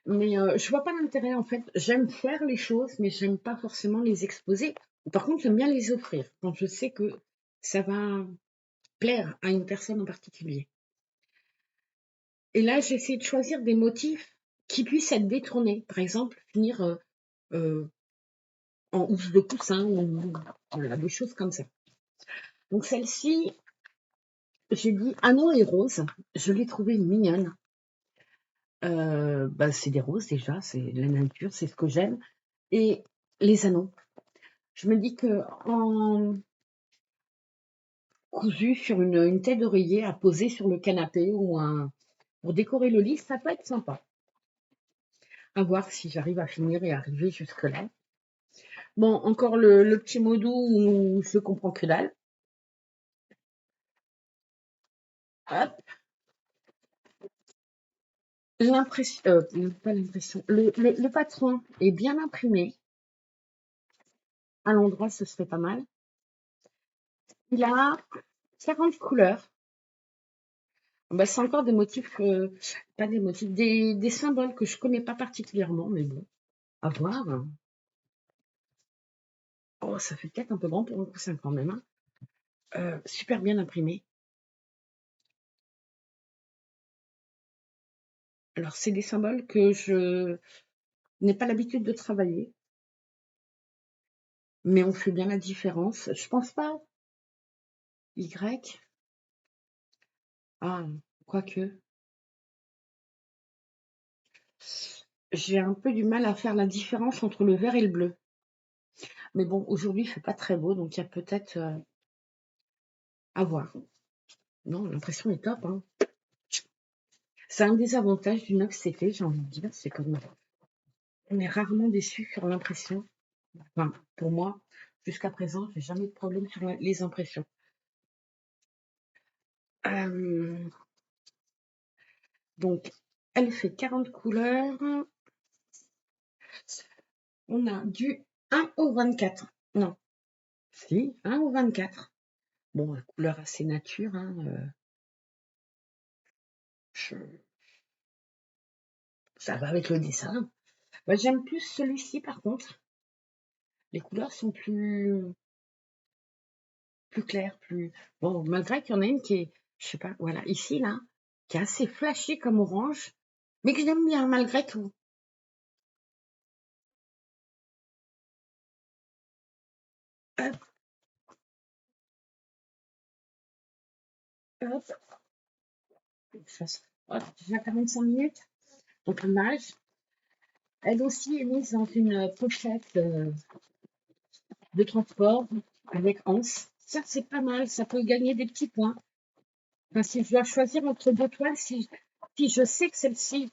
Mais je vois pas l'intérêt en fait. J'aime faire les choses, mais j'aime pas forcément les exposer. Par contre, j'aime bien les offrir quand je sais que ça va plaire à une personne en particulier. Et là, j'essaie de choisir des motifs qui puissent être détournés. Par exemple, finir euh, en housse de coussin ou voilà, des choses comme ça. Donc celle-ci, j'ai dit anneau et rose. Je l'ai trouvée mignonne. C'est des roses déjà, c'est la nature, c'est ce que j'aime. Et les anneaux. Je me dis que en cousu sur une tête d'oreiller à poser sur le canapé ou pour décorer le lit, ça peut être sympa. À voir si j'arrive à finir et arriver jusque-là. Bon, encore le petit mot doux où je comprends que dalle. Hop. L'impression, pas l'impression, le patron est bien imprimé. À l'endroit, ce serait pas mal. Il a 40 couleurs. C'est encore des motifs, pas des motifs, des symboles que je connais pas particulièrement, mais bon, à voir. Oh, ça fait peut-être un peu grand pour un coussin quand même, hein. Super bien imprimé. Alors, c'est des symboles que je n'ai pas l'habitude de travailler, mais on fait bien la différence. Je pense pas. Y. Ah, quoique. J'ai un peu du mal à faire la différence entre le vert et le bleu. Mais bon, aujourd'hui, il fait pas très beau, donc il y a peut-être à voir. Non, l'impression est top, hein. C'est un des avantages du 9CP, j'ai envie de dire. C'est comme on est rarement déçu sur l'impression. Enfin, pour moi, jusqu'à présent, j'ai jamais eu de problème sur les impressions. Donc, elle fait 40 couleurs. On a du 1 au 24. Non, si, 1 au 24. Bon, la couleur assez nature, hein, Ça va avec le dessin. Bah, j'aime plus celui-ci par contre. Les couleurs sont plus claires, plus... Bon, malgré qu'il y en a une qui est, je sais pas, voilà, ici, là, qui est assez flashy comme orange, mais que j'aime bien malgré tout. Hop, hop, hop, déjà 45 minutes. Donc l'image, elle aussi est mise dans une pochette de transport avec anse. Ça, c'est pas mal, ça peut gagner des petits points. Enfin, si je dois choisir entre deux toiles, si je sais que celle-ci,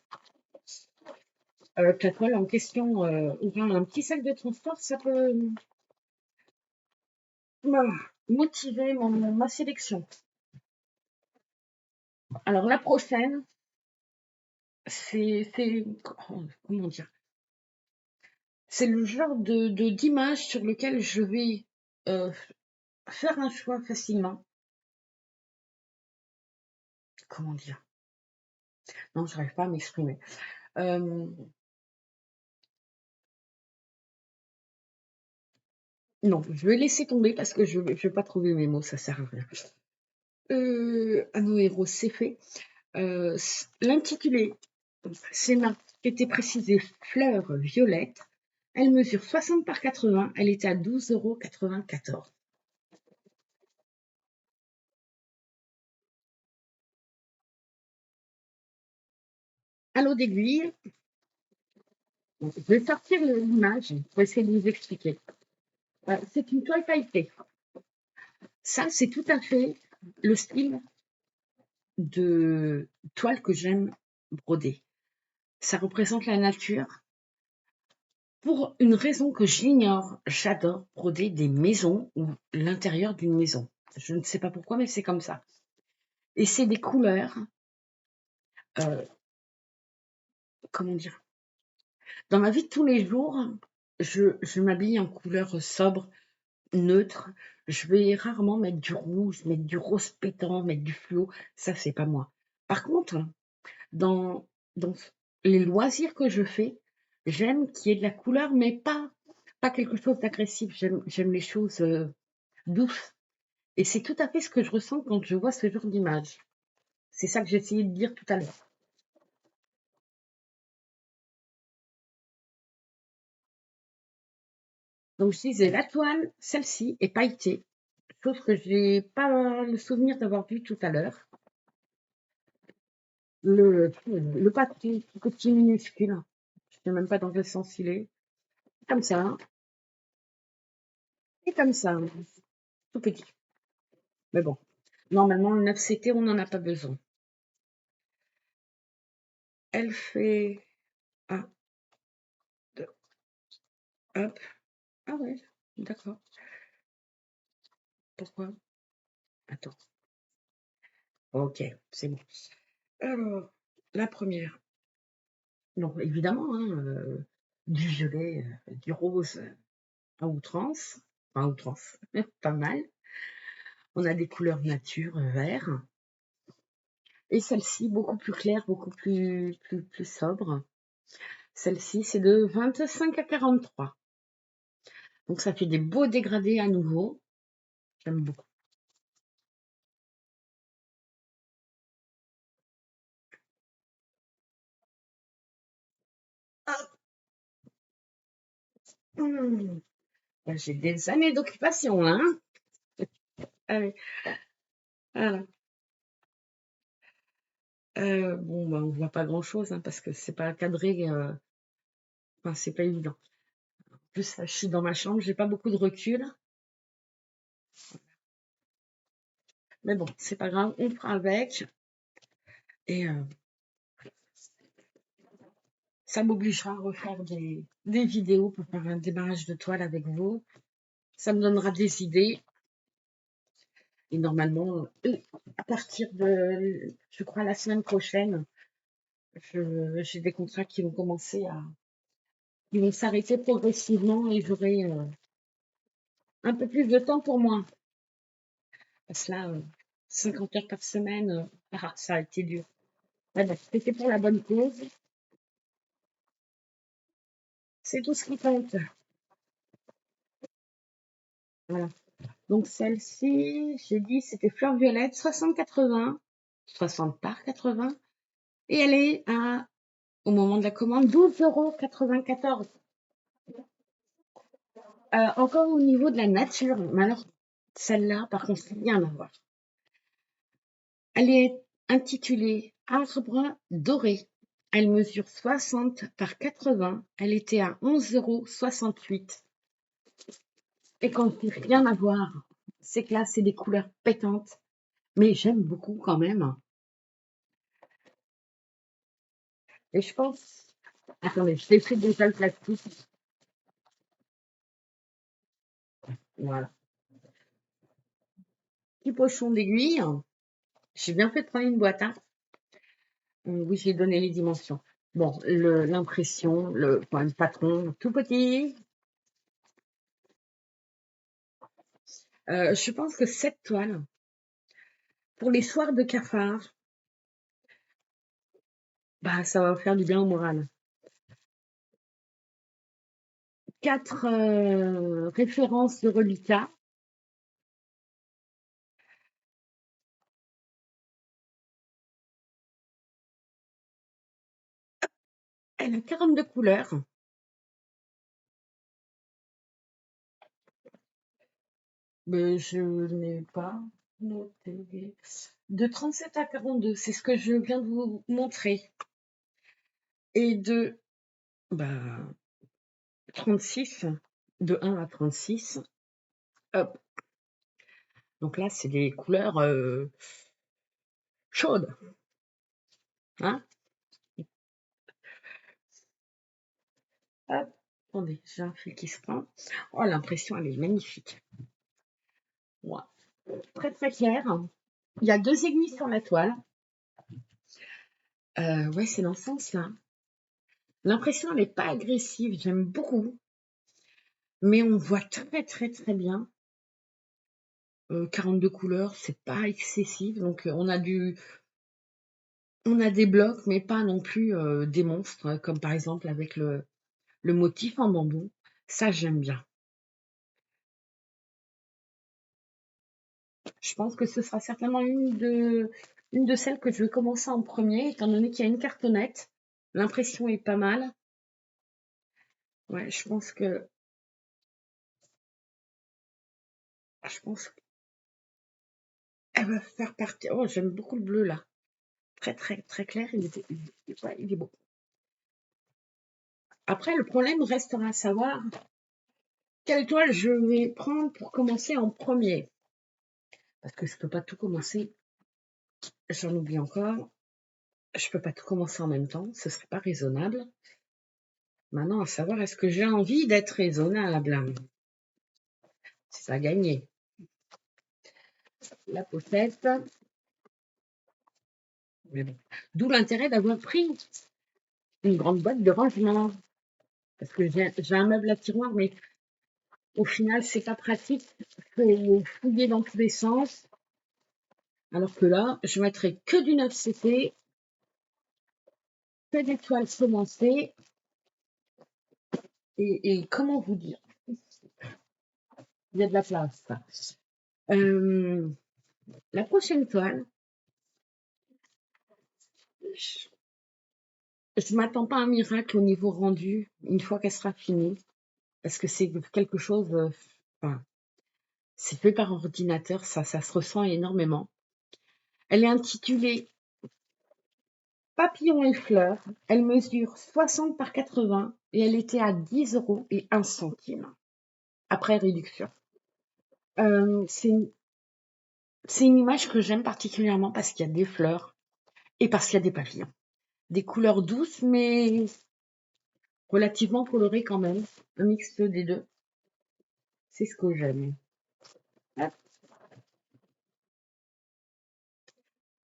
que la toile en question aura un petit sac de transport, ça peut motiver ma sélection. Alors la prochaine, c'est comment dire, c'est le genre d'image sur lequel je vais euh, faire un choix facilement. Comment dire? Non, je n'arrive pas à m'exprimer. Non, je vais laisser tomber parce que je vais pas trouver mes mots, ça sert à rien. À nos héros, c'est fait. L'intitulé, c'est était précisé fleur violette. Elle mesure 60 par 80. Elle était à 12,94 €. À l'eau d'aiguille, je vais sortir l'image pour essayer de vous expliquer. C'est une toile pailletée. Ça, c'est tout à fait le style de toile que j'aime broder. Ça représente la nature. Pour une raison que j'ignore, j'adore broder des maisons ou l'intérieur d'une maison. Je ne sais pas pourquoi, mais c'est comme ça. Et c'est des couleurs, euh, comment dire, dans ma vie de tous les jours, je m'habille en couleurs sobres, neutres. Je vais rarement mettre du rouge, mettre du rose pétant, mettre du fluo. Ça, c'est pas moi. Par contre, dans, dans les loisirs que je fais, j'aime qu'il y ait de la couleur, mais pas quelque chose d'agressif. J'aime les choses douces. Et c'est tout à fait ce que je ressens quand je vois ce genre d'image. C'est ça que j'ai essayé de dire tout à l'heure. Donc je disais, la toile, celle-ci est pailletée, chose que je n'ai pas le souvenir d'avoir vu tout à l'heure. Le papier, tout petit minuscule, je ne sais même pas dans quel sens il est. Comme ça, et comme ça, tout petit. Mais bon, normalement, le 9CT, on n'en a pas besoin. Elle fait... Ah, deux, hop. Ah ouais, d'accord. Pourquoi? Attends. Ok, c'est bon. Alors, la première. Non, évidemment, hein, du violet, du rose à outrance. Enfin, à outrance, pas mal. On a des couleurs nature, vert. Et celle-ci, beaucoup plus claire, beaucoup plus sobre. Celle-ci, c'est de 25 à 43. Donc, ça fait des beaux dégradés à nouveau. J'aime beaucoup. Mmh. J'ai des années d'occupation, là. Hein. Allez, voilà. Bon, bah, on voit pas grand-chose, hein, parce que c'est pas cadré. Enfin, c'est pas évident. En plus, je suis dans ma chambre, j'ai pas beaucoup de recul. Mais bon, c'est pas grave, on fera avec. Et ça m'obligera à refaire des vidéos pour faire un démarrage de toile avec vous. Ça me donnera des idées. Et normalement, à partir de, je crois, la semaine prochaine, j'ai des contrats qui vont commencer ils vont s'arrêter progressivement et j'aurai un peu plus de temps pour moi. Parce que là, 50 heures par semaine, ça a été dur. Voilà, c'était pour la bonne cause. C'est tout ce qui compte. Voilà. Donc celle-ci, j'ai dit, c'était fleur violette, 60,80, 60 par 80. Et elle est à, au moment de la commande, 12,94 €. Encore au niveau de la nature, mais alors celle-là, par contre, rien à voir. Elle est intitulée Arbre doré. Elle mesure 60 par 80. Elle était à 11,68 €. Et quand je dis rien à voir, c'est que là, c'est des couleurs pétantes. Mais j'aime beaucoup quand même. Et je pense... Attendez, je l'ai fait déjà le plastique. Voilà. Petit pochon d'aiguille. J'ai bien fait de prendre une boîte, hein. Oui, j'ai donné les dimensions. Bon, l'impression, le patron, tout petit. Je pense que cette toile, pour les soirs de cafard, bah, ça va faire du bien au moral. 4 références de reliquats. Elle a 42 couleurs. Mais je n'ai pas noté. De 37 à 42, c'est ce que je viens de vous montrer. Et de 36, de 1 à 36, hop. Donc là, c'est des couleurs chaudes. Hein. Hop. Attendez, j'ai un fil qui se prend. Oh, l'impression, elle est magnifique. Ouais. Très très clair. Il y a 2 aiguilles sur la toile. Ouais, c'est dans ce sens-là. L'impression, elle n'est pas agressive. J'aime beaucoup. Mais on voit très très très bien. 42 couleurs, c'est pas excessif. Donc on a des blocs, mais pas non plus des monstres, comme par exemple avec le motif en bambou. Ça, j'aime bien. Je pense que ce sera certainement une de celles que je vais commencer en premier, étant donné qu'il y a une cartonnette. L'impression est pas mal. Ouais, je pense qu'elle va faire partie. Oh, j'aime beaucoup le bleu là. Très très très clair. Ouais, il est beau. Après, le problème restera à savoir quelle toile je vais prendre pour commencer en premier. Parce que je peux pas tout commencer. J'en oublie encore. Je peux pas tout commencer en même temps. Ce serait pas raisonnable. Maintenant, à savoir, est-ce que j'ai envie d'être raisonnable? C'est pas gagné. La pochette. Mais bon. D'où l'intérêt d'avoir pris une grande boîte de rangement. Parce que j'ai un meuble à tiroir, mais au final, c'est pas pratique. Il faut fouiller dans tous les sens. Alors que là, je mettrai que du 9CP, que des toiles semencées. Et comment vous dire? Il y a de la place. La prochaine toile, je m'attends pas à un miracle au niveau rendu une fois qu'elle sera finie. Parce que c'est quelque chose, enfin, c'est fait par ordinateur, ça se ressent énormément. Elle est intitulée Papillons et fleurs. Elle mesure 60 par 80 et elle était à 10,01 € après réduction. C'est une image que j'aime particulièrement parce qu'il y a des fleurs et parce qu'il y a des papillons. Des couleurs douces mais relativement colorées quand même. Un mix des deux. C'est ce que j'aime. Hop.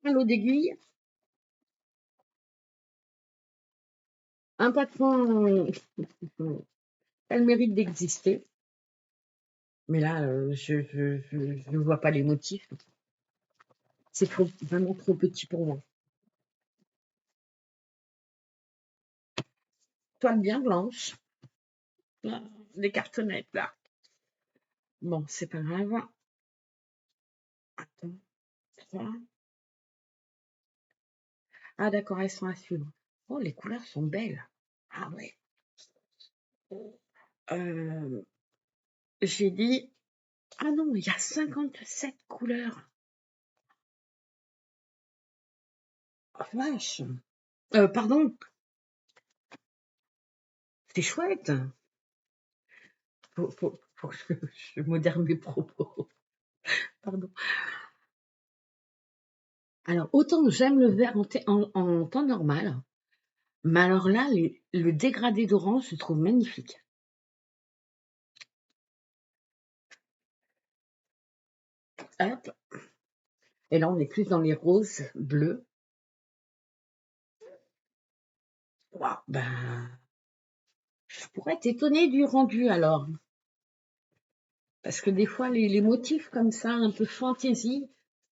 Un lot d'aiguilles. Un patron, elle mérite d'exister. Mais là, je ne vois pas les motifs. C'est vraiment trop petit pour moi. toile bien blanche. Là, des cartonnettes, là. Bon, c'est pas grave. Attends, ça. Ah d'accord, elles sont à suivre. Oh, les couleurs sont belles. Ah ouais. Euh, j'ai dit, ah non, il y a 57 couleurs. Oh, vache. Pardon, c'est chouette. Faut que je modère mes propos. Pardon. Alors, autant j'aime le vert en temps normal, mais alors là, le dégradé d'orange, je trouve magnifique. Hop. Et là, on est plus dans les roses, bleus. Waouh, ben, je pourrais t'étonner du rendu alors. Parce que des fois, les motifs comme ça, un peu fantaisie,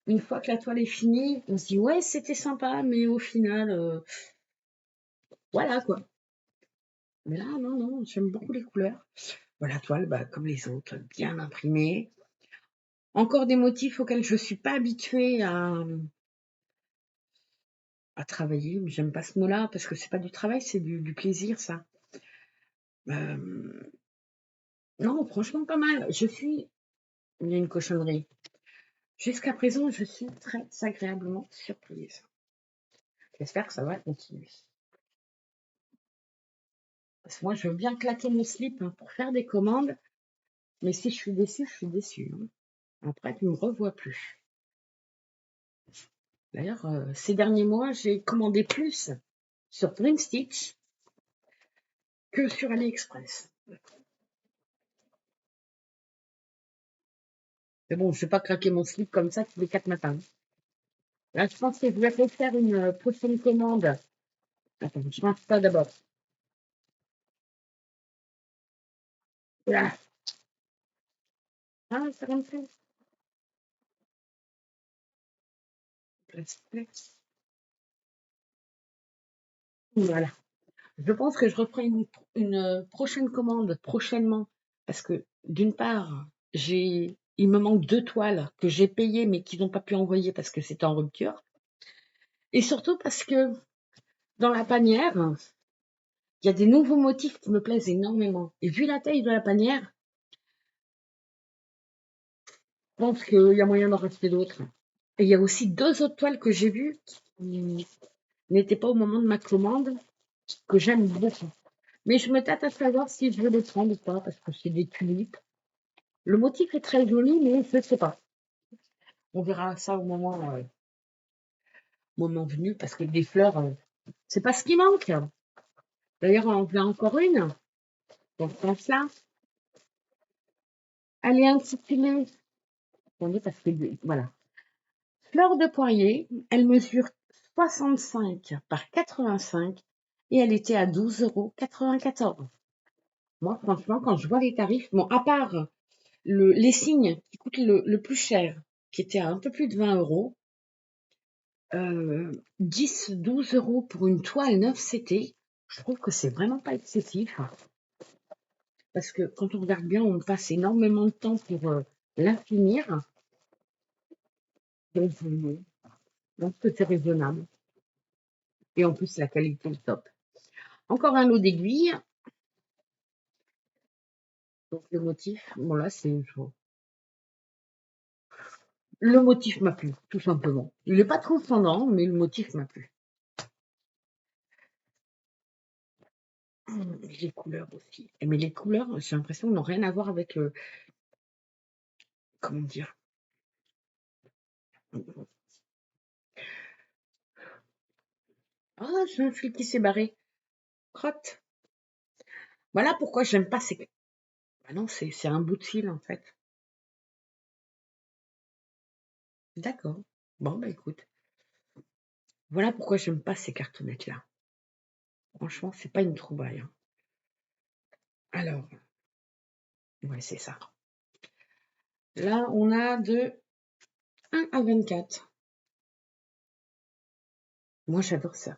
une fois que la toile est finie, on se dit ouais, c'était sympa, mais au final, voilà quoi. Mais là, non, non, j'aime beaucoup les couleurs. Voilà, la toile, bah, comme les autres, bien imprimée. Encore des motifs auxquels je suis pas habituée à travailler. J'aime pas ce mot-là parce que c'est pas du travail, c'est du plaisir, ça. Non, franchement, pas mal. Il y a une cochonnerie. Jusqu'à présent, je suis très agréablement surprise. J'espère que ça va continuer. Parce que moi, je veux bien claquer mon slip pour faire des commandes, mais si je suis déçue, je suis déçue. Après, tu ne me revois plus. D'ailleurs, ces derniers mois, j'ai commandé plus sur Dream Stitch que sur AliExpress. Mais bon, je ne vais pas craquer mon slip comme ça tous les 4 matins. Là, je pense que je vais refaire une prochaine commande. Attends, je mange ça d'abord. Là. Ah, ça va me faire. Voilà. Je pense que je referai une prochaine commande prochainement. Parce que d'une part, il me manque 2 toiles que j'ai payées mais qu'ils n'ont pas pu envoyer parce que c'était en rupture. Et surtout parce que dans la panière, il y a des nouveaux motifs qui me plaisent énormément. Et vu la taille de la panière, je pense qu'il y a moyen d'en racheter d'autres. Et il y a aussi 2 autres toiles que j'ai vues qui n'étaient pas au moment de ma commande, que j'aime beaucoup. Mais je me tâte à savoir si je veux les prendre ou pas, parce que c'est des tulipes. Le motif est très joli, mais je ne sais pas. On verra ça au moment venu, parce que des fleurs, c'est pas ce qui manque. D'ailleurs, on en fait encore une, dans ce sens-là. Elle est intitulée, attendez, parce que, voilà, fleur de poirier. Elle mesure 65 par 85 et elle était à 12,94 €. Moi, franchement, quand je vois les tarifs, bon, à part les signes qui coûtent le plus cher, qui était à un peu plus de 20 €, 10, 12 € pour une toile 9 CT, je trouve que c'est vraiment pas excessif. Parce que quand on regarde bien, on passe énormément de temps pour l'infinir. Donc, je pense que c'est raisonnable. Et en plus, la qualité est top. Encore un lot d'aiguilles. Donc, le motif, bon là, le motif m'a plu, tout simplement. Il n'est pas transcendant, mais le motif m'a plu. Les couleurs aussi. Mais les couleurs, j'ai l'impression, n'ont rien à voir avec comment dire. Ah, j'ai un fil qui s'est barré. Crotte. Voilà pourquoi j'aime pas ces. Bah non, c'est un bout de fil en fait. D'accord. Bon, bah écoute. Voilà pourquoi j'aime pas ces cartonnettes-là. Franchement, c'est pas une trouvaille, hein. Alors, ouais, c'est ça. Là, on a de 1 à 24. Moi, j'adore ça.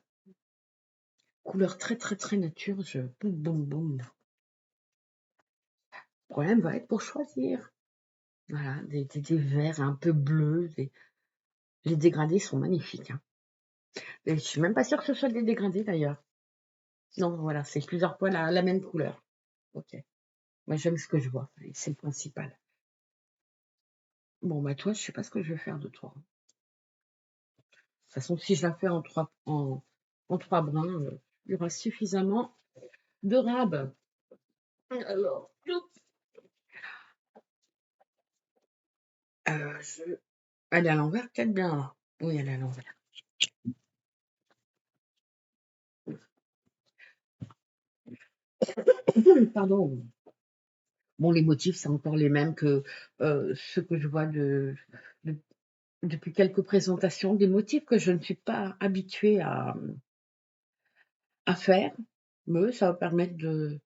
couleur très très très nature. Boum boum boum. Le problème va être pour choisir. Voilà, des verts un peu bleus. Les dégradés sont magnifiques. Hein. Et je suis même pas sûre que ce soit des dégradés d'ailleurs. Non, voilà, c'est plusieurs fois la même couleur. Ok. Moi, j'aime ce que je vois. Et c'est le principal. Bon, bah toi, je sais pas ce que je vais faire de toi. De toute façon, si je la fais en trois brins, il y aura suffisamment de rab. Alors, elle est à l'envers, peut-être bien là. Oui, elle est à l'envers. Pardon. Bon, les motifs, c'est encore les mêmes que ceux que je vois depuis quelques présentations. Des motifs que je ne suis pas habituée à faire. Mais ça va permettre de...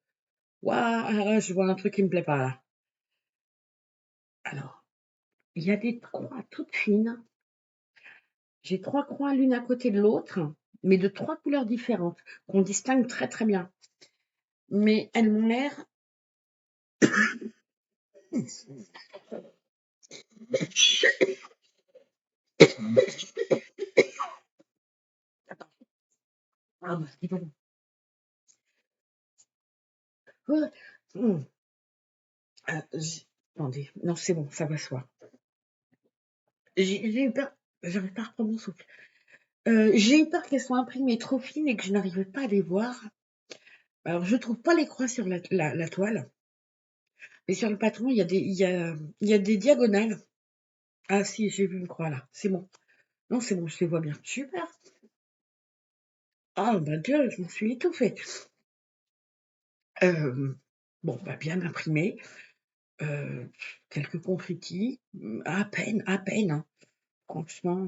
Waouh, je vois un truc qui me plaît pas là. Alors, il y a des croix toutes fines. J'ai 3 croix l'une à côté de l'autre, mais de 3 couleurs différentes, qu'on distingue très très bien. Mais elles m'ont l'air... Attends. Ah, bah, c'est bon. Attendez, non, c'est bon, ça va se voir. J'ai eu peur, j'arrive pas à reprendre mon souffle. J'ai eu peur qu'elles soient imprimées trop fines et que je n'arrivais pas à les voir. Alors, je trouve pas les croix sur la toile, mais sur le patron, il y a des diagonales. Ah si, j'ai vu une croix là, c'est bon. Non, c'est bon, je les vois bien. Super. Ah, bah Dieu, je m'en suis étouffée. Bon, bah bien imprimé. Quelques confettis, à peine, hein. Franchement,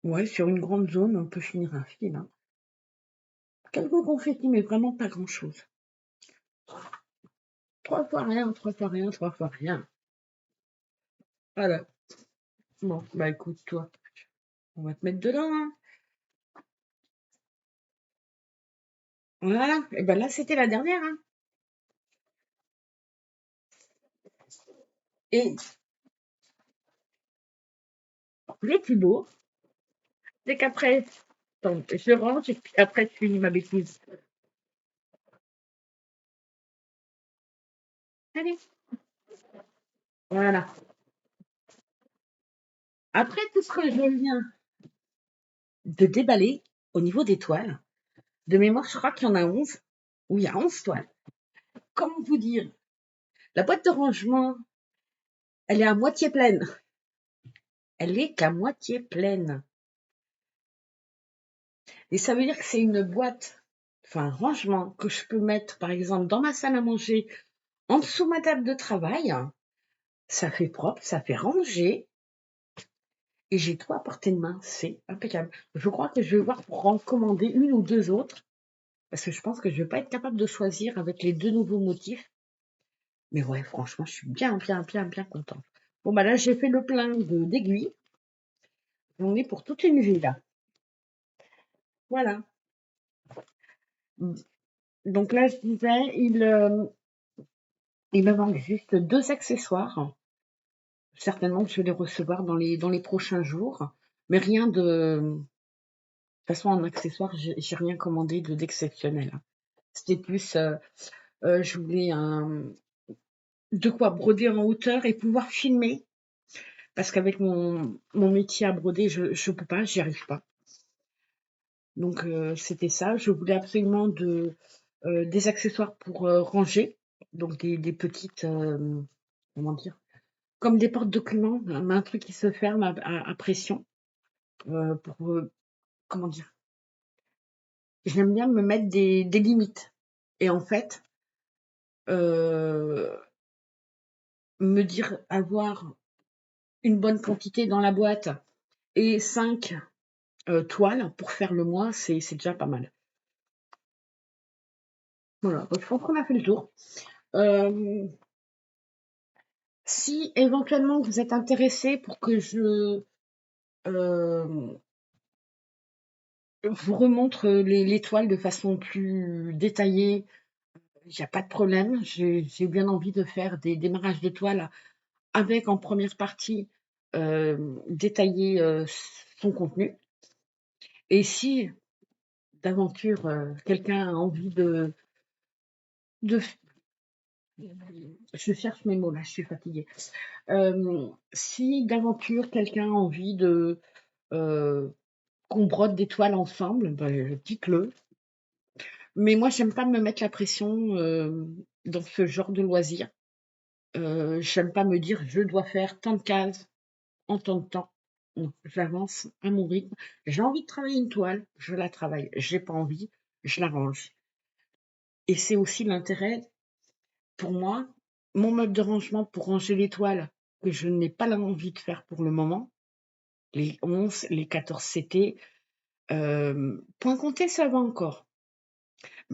ouais, sur une grande zone, on peut finir un film. Hein. Quelques confettis, mais vraiment pas grand-chose. 3 fois rien, 3 fois rien, 3 fois rien. Voilà. Bon, bah écoute, toi, on va te mettre dedans. Hein. Voilà. Et ben là, c'était la dernière. Hein. Et le plus beau, c'est qu'après, attends, je range et puis après, je finis ma bêtise. Allez, voilà. Après tout ce que je viens de déballer au niveau des toiles, de mémoire, je crois qu'il y en a 11, ou il y a 11 toiles. Comment vous dire? La boîte de rangement, elle est à moitié pleine. Elle est qu'à moitié pleine. Et ça veut dire que c'est une boîte, enfin un rangement que je peux mettre par exemple dans ma salle à manger, en dessous de ma table de travail. Ça fait propre, ça fait ranger. Et j'ai tout à portée de main, c'est impeccable. Je crois que je vais voir pour en commander une ou deux autres, parce que je pense que je vais pas être capable de choisir avec les 2 nouveaux motifs. Mais ouais, franchement, je suis bien contente. Bon, bah là, j'ai fait le plein d'aiguilles. On est pour toute une vie, là. Voilà. Donc là, je disais, il me manque juste 2 accessoires. Certainement que je vais les recevoir dans les prochains jours. Mais rien de toute façon, en accessoire, j'ai rien commandé d'exceptionnel. Hein. C'était plus, je voulais de quoi broder en hauteur et pouvoir filmer. Parce qu'avec mon métier à broder, je peux pas, j'y arrive pas. Donc c'était ça. Je voulais absolument des accessoires pour ranger. Donc des petites, comment dire, comme des porte-documents, un truc qui se ferme à pression. Pour, comment dire, j'aime bien me mettre des limites. Et en fait, me dire avoir une bonne quantité dans la boîte et 5 toiles pour faire le mois, c'est déjà pas mal. Voilà, je pense qu'on a fait le tour. Si éventuellement vous êtes intéressé pour que je vous remontre les toiles de façon plus détaillée. Il n'y a pas de problème. J'ai bien envie de faire des démarrages de toiles avec en première partie détailler son contenu. Et si d'aventure quelqu'un a envie de je cherche mes mots là, je suis fatiguée. Si d'aventure quelqu'un a envie de euh, qu'on brode des toiles ensemble, ben, dites-le. Mais moi, j'aime pas me mettre la pression dans ce genre de loisir. J'aime pas me dire je dois faire tant de cases en tant de temps. Non, j'avance à mon rythme. J'ai envie de travailler une toile, je la travaille. J'ai pas envie, je la range. Et c'est aussi l'intérêt pour moi, mon mode de rangement pour ranger les toiles que je n'ai pas l'envie de faire pour le moment, les 11, les 14 CT, point compté, ça va encore.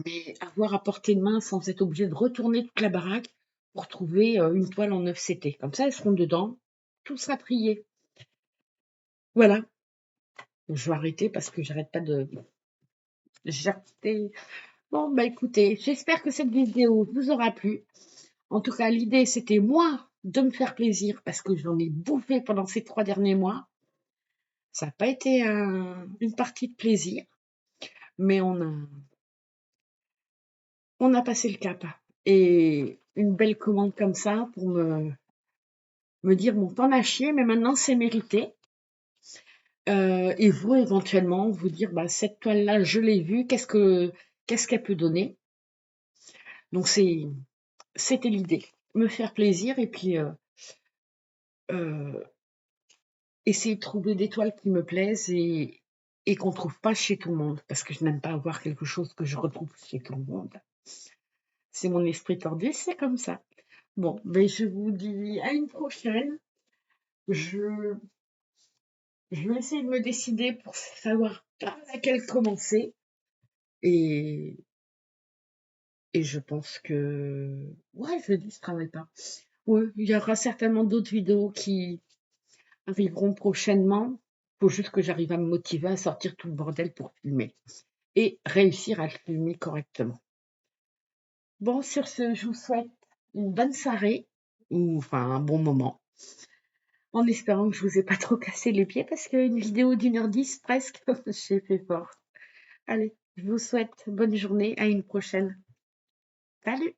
Mais avoir à portée de main sans être obligé de retourner toute la baraque pour trouver une toile en 9 CT. Comme ça, elles seront dedans, tout sera trié. Voilà, je vais arrêter parce que j'arrête pas de... J'ai arrêté. Bon, bah écoutez, j'espère que cette vidéo vous aura plu. En tout cas, l'idée, c'était moi de me faire plaisir parce que j'en ai bouffé pendant ces 3 derniers mois. Ça n'a pas été une partie de plaisir, mais on a passé le cap. Et une belle commande comme ça pour me dire, bon, t'en as chié, mais maintenant c'est mérité. Et vous, éventuellement, vous dire, bah, cette toile-là, je l'ai vue, qu'est-ce qu'elle peut donner? Donc, c'était l'idée. Me faire plaisir et puis euh, essayer de trouver des toiles qui me plaisent et qu'on trouve pas chez tout le monde. Parce que je n'aime pas avoir quelque chose que je retrouve chez tout le monde. C'est mon esprit tordu, c'est comme ça. Bon, ben je vous dis à une prochaine. Je, je vais essayer de me décider pour savoir par laquelle commencer. Et, et je pense que... Ouais, je dis, je travaille pas. Ouais, il y aura certainement d'autres vidéos qui arriveront prochainement. Il faut juste que j'arrive à me motiver à sortir tout le bordel pour filmer. Et réussir à le filmer correctement. Bon, sur ce, je vous souhaite une bonne soirée, ou enfin un bon moment, en espérant que je vous ai pas trop cassé les pieds, parce qu'une vidéo d'1h10 presque, j'ai fait fort. Allez, je vous souhaite bonne journée, à une prochaine. Salut!